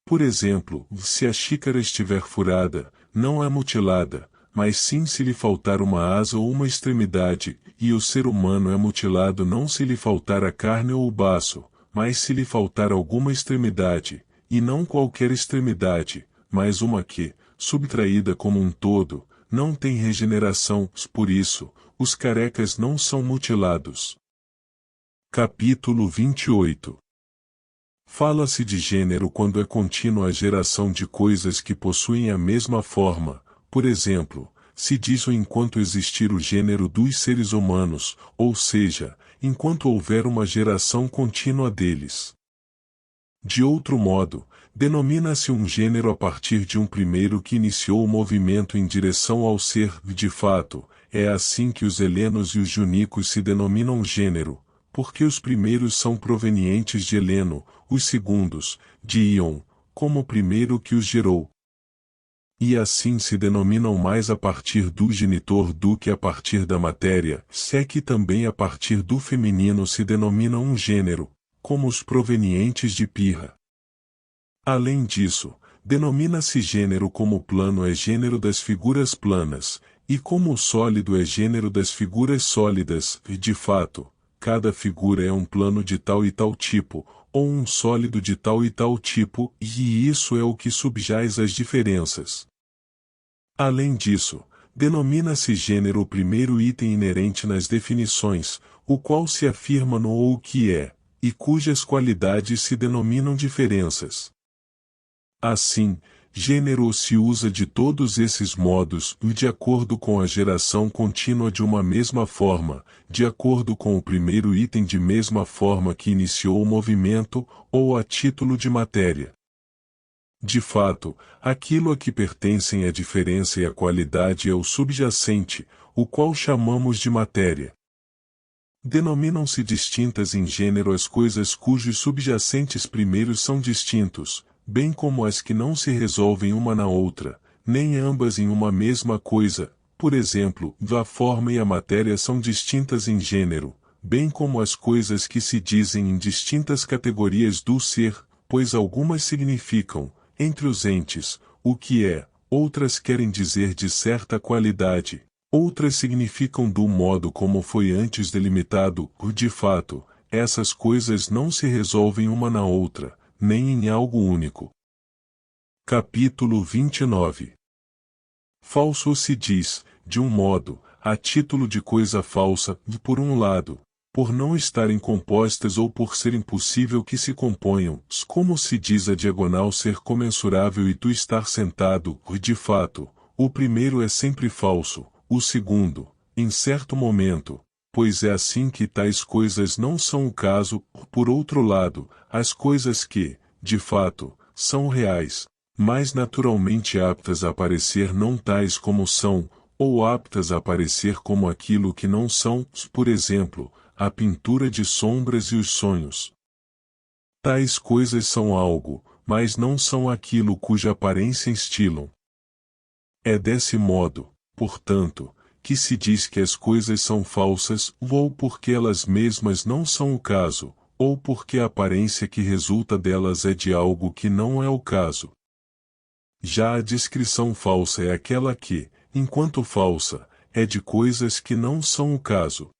Por exemplo, se a xícara estiver furada, não é mutilada, mas sim se lhe faltar uma asa ou uma extremidade, e o ser humano é mutilado não se lhe faltar a carne ou o baço, mas se lhe faltar alguma extremidade, e não qualquer extremidade, mas uma que, subtraída como um todo, não tem regeneração, por isso, os carecas não são mutilados. Capítulo 28. Fala-se de gênero quando é contínua a geração de coisas que possuem a mesma forma, por exemplo, se diz o enquanto existir o gênero dos seres humanos, ou seja, enquanto houver uma geração contínua deles. De outro modo, denomina-se um gênero a partir de um primeiro que iniciou o movimento em direção ao ser, de fato, é assim que os helenos e os junicos se denominam gênero, porque os primeiros são provenientes de Heleno, os segundos, de Ion, como o primeiro que os gerou. E assim se denominam mais a partir do genitor do que a partir da matéria, se é que também a partir do feminino se denominam um gênero, como os provenientes de Pirra. Além disso, denomina-se gênero como o plano é gênero das figuras planas, e como o sólido é gênero das figuras sólidas, e de fato, cada figura é um plano de tal e tal tipo, ou um sólido de tal e tal tipo, e isso é o que subjaz as diferenças. Além disso, denomina-se gênero o primeiro item inerente nas definições, o qual se afirma no ou que é, e cujas qualidades se denominam diferenças. Assim, gênero se usa de todos esses modos e de acordo com a geração contínua de uma mesma forma, de acordo com o primeiro item de mesma forma que iniciou o movimento, ou a título de matéria. De fato, aquilo a que pertencem a diferença e a qualidade é o subjacente, o qual chamamos de matéria. Denominam-se distintas em gênero as coisas cujos subjacentes primeiros são distintos, bem como as que não se resolvem uma na outra, nem ambas em uma mesma coisa. Por exemplo, a forma e a matéria são distintas em gênero, bem como as coisas que se dizem em distintas categorias do ser, pois algumas significam, entre os entes, o que é, outras querem dizer de certa qualidade, outras significam do modo como foi antes delimitado. De fato, essas coisas não se resolvem uma na outra, nem em algo único. Capítulo 29. Falso se diz, de um modo, a título de coisa falsa, por um lado, por não estarem compostas ou por ser impossível que se componham, como se diz a diagonal ser comensurável e tu estar sentado, de fato, o primeiro é sempre falso, o segundo, em certo momento, pois é assim que tais coisas não são o caso. Por outro lado, as coisas que, de fato, são reais, mas naturalmente aptas a parecer não tais como são, ou aptas a parecer como aquilo que não são, por exemplo, a pintura de sombras e os sonhos. Tais coisas são algo, mas não são aquilo cuja aparência instilam. É desse modo, portanto, que se diz que as coisas são falsas, ou porque elas mesmas não são o caso, ou porque a aparência que resulta delas é de algo que não é o caso. Já a descrição falsa é aquela que, enquanto falsa, é de coisas que não são o caso.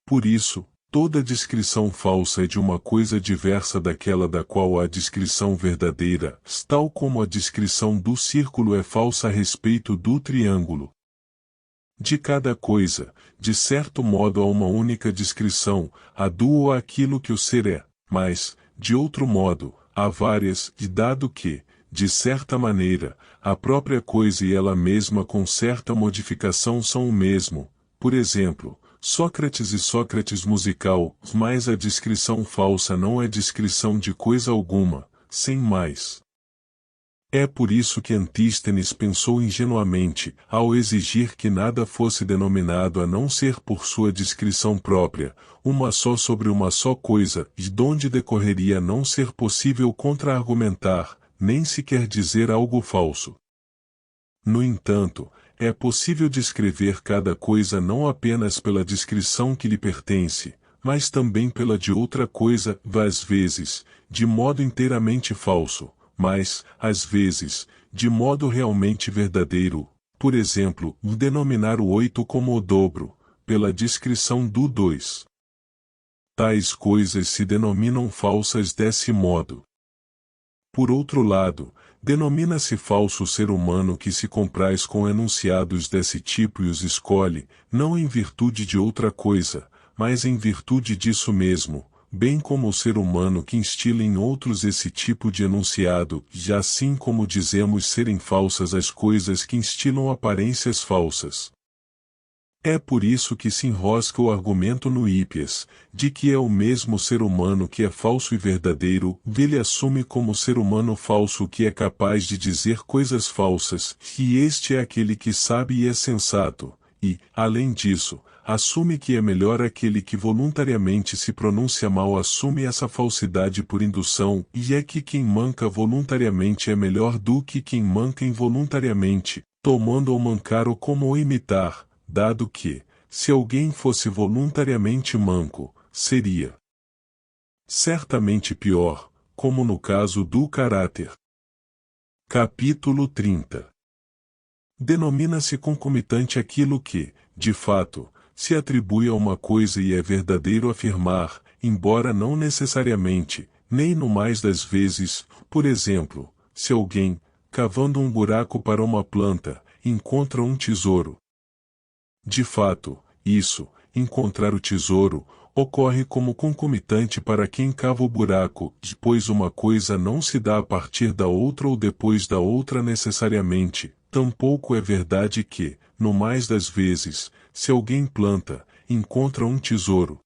Por isso, toda descrição falsa é de uma coisa diversa daquela da qual a descrição verdadeira, tal como a descrição do círculo é falsa a respeito do triângulo. De cada coisa, de certo modo há uma única descrição, a do ou aquilo que o ser é, mas, de outro modo, há várias, e dado que, de certa maneira, a própria coisa e ela mesma com certa modificação são o mesmo, por exemplo, Sócrates e Sócrates musical, mas a descrição falsa não é descrição de coisa alguma, sem mais. É por isso que Antístenes pensou ingenuamente, ao exigir que nada fosse denominado a não ser por sua descrição própria, uma só sobre uma só coisa, de donde decorreria não ser possível contra-argumentar, nem sequer dizer algo falso. No entanto, é possível descrever cada coisa não apenas pela descrição que lhe pertence, mas também pela de outra coisa, às vezes, de modo inteiramente falso, mas, às vezes, de modo realmente verdadeiro. Por exemplo, denominar o 8 como o dobro, pela descrição do 2. Tais coisas se denominam falsas desse modo. Por outro lado, denomina-se falso o ser humano que se compraz com enunciados desse tipo e os escolhe, não em virtude de outra coisa, mas em virtude disso mesmo, bem como o ser humano que instila em outros esse tipo de enunciado, já assim como dizemos serem falsas as coisas que instilam aparências falsas. É por isso que se enrosca o argumento no Hípias, de que é o mesmo ser humano que é falso e verdadeiro, ele assume como ser humano falso o que é capaz de dizer coisas falsas, e este é aquele que sabe e é sensato, e, além disso, assume que é melhor aquele que voluntariamente se pronuncia mal assume essa falsidade por indução, e é que quem manca voluntariamente é melhor do que quem manca involuntariamente, tomando ou mancar ou como o imitar, dado que, se alguém fosse voluntariamente manco, seria certamente pior, como no caso do caráter. Capítulo 30. Denomina-se concomitante aquilo que, de fato, se atribui a uma coisa e é verdadeiro afirmar, embora não necessariamente, nem no mais das vezes, por exemplo, se alguém, cavando um buraco para uma planta, encontra um tesouro. De fato, isso, encontrar o tesouro, ocorre como concomitante para quem cava o buraco, pois uma coisa não se dá a partir da outra ou depois da outra necessariamente, tampouco é verdade que, no mais das vezes, se alguém planta, encontra um tesouro.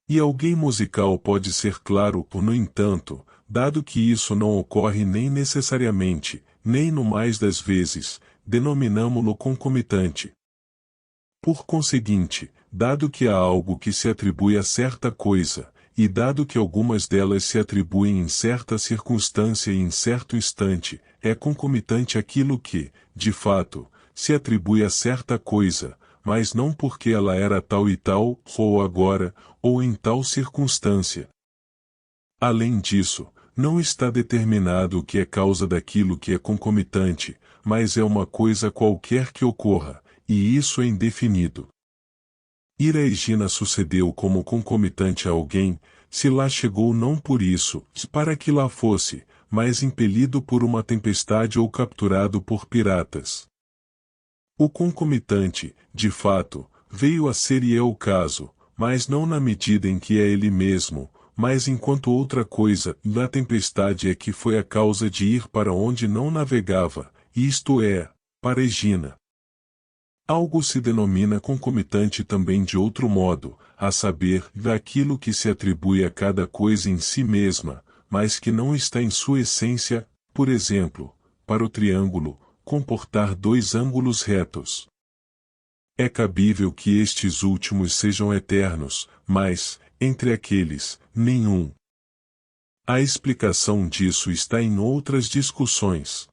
E alguém musical pode ser claro, no entanto, dado que isso não ocorre nem necessariamente, nem no mais das vezes, denominamo-lo concomitante. Por conseguinte, dado que há algo que se atribui a certa coisa, e dado que algumas delas se atribuem em certa circunstância e em certo instante, é concomitante aquilo que, de fato, se atribui a certa coisa, mas não porque ela era tal e tal, ou agora, ou em tal circunstância. Além disso, não está determinado o que é causa daquilo que é concomitante, mas é uma coisa qualquer que ocorra, e isso é indefinido. Ir a Egina sucedeu como concomitante a alguém, se lá chegou não por isso, para que lá fosse, mas impelido por uma tempestade ou capturado por piratas. O concomitante, de fato, veio a ser e é o caso, mas não na medida em que é ele mesmo, mas enquanto outra coisa, na tempestade é que foi a causa de ir para onde não navegava, isto é, para Egina. Algo se denomina concomitante também de outro modo, a saber, daquilo que se atribui a cada coisa em si mesma, mas que não está em sua essência, por exemplo, para o triângulo, comportar dois ângulos retos. É cabível que estes últimos sejam eternos, mas, entre aqueles, nenhum. A explicação disso está em outras discussões.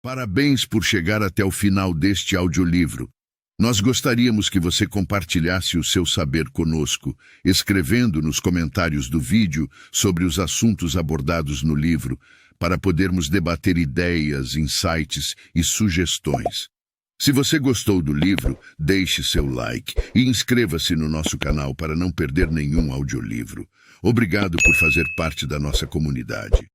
Parabéns por chegar até o final deste audiolivro. Nós gostaríamos que você compartilhasse o seu saber conosco, escrevendo nos comentários do vídeo sobre os assuntos abordados no livro, para podermos debater ideias, insights e sugestões. Se você gostou do livro, deixe seu like e inscreva-se no nosso canal para não perder nenhum audiolivro. Obrigado por fazer parte da nossa comunidade.